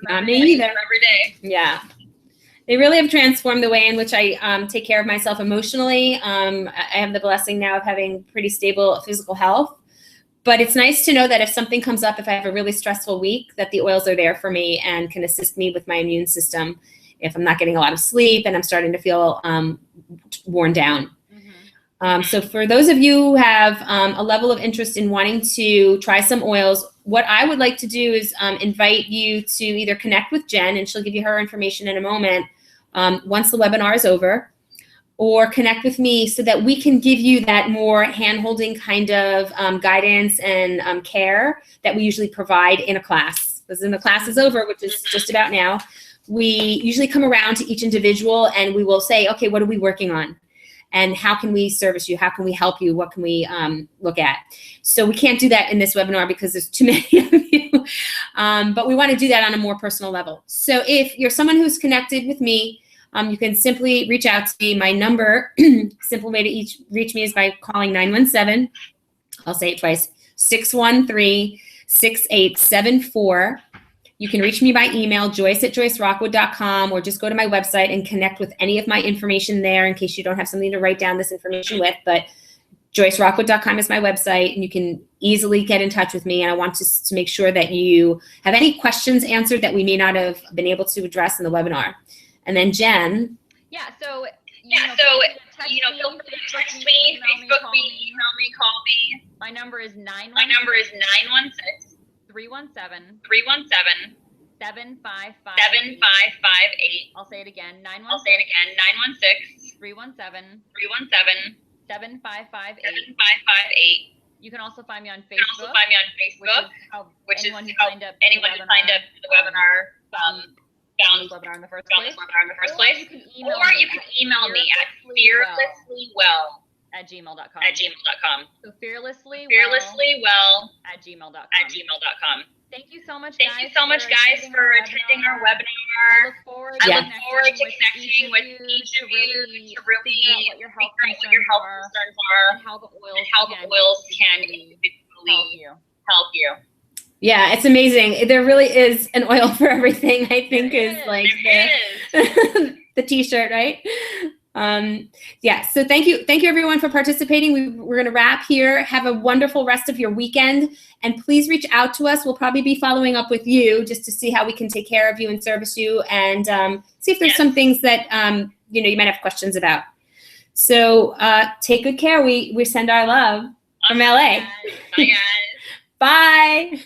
Not me either. every day. Yeah. They really have transformed the way in which I take care of myself emotionally. I have the blessing now of having pretty stable physical health. But it's nice to know that if something comes up, if I have a really stressful week, that the oils are there for me and can assist me with my immune system if I'm not getting a lot of sleep and I'm starting to feel worn down. So for those of you who have a level of interest in wanting to try some oils, what I would like to do is invite you to either connect with Jen, and she'll give you her information in a moment once the webinar is over, or connect with me so that we can give you that more hand-holding kind of guidance and care that we usually provide in a class. Because when the class is over, which is just about now, we usually come around to each individual and we will say, okay, what are we working on? And how can we service you? How can we help you? What can we look at? So we can't do that in this webinar because there's too many of you. But we want to do that on a more personal level. So if you're someone who's connected with me, you can simply reach out to me. My number, simple way to reach me is by calling 917, I'll say it twice, 613-6874. You can reach me by email, joyce@joycerockwood.com, or just go to my website and connect with any of my information there in case you don't have something to write down this information with. But joycerockwood.com is my website, and you can easily get in touch with me. And I want to make sure that you have any questions answered that we may not have been able to address in the webinar. And then Jen. Feel free to text me, Facebook me, email me, call me. My number is 916-317-7558. 75558. I'll say it again. 916-317-317-75558. You can also find me on Facebook. Which is how anyone who signed up to the webinar found this webinar in the first place. Or you can email me at fearlesslywell@gmail.com. So fearlesslywell@gmail.com. Thank you so much, guys, for attending our webinar. I look forward to connecting with each of you to really figure out what your health concerns are and how the oils can individually help you. Yeah, it's amazing. There really is an oil for everything, I think is like the t-shirt, right? So thank you everyone for participating. We're going to wrap here. Have a wonderful rest of your weekend, and please reach out to us. We'll probably be following up with you just to see how we can take care of you and service you, and see if there's some things that you might have questions about. So take good care. We send our love from LA. Bye guys. Bye.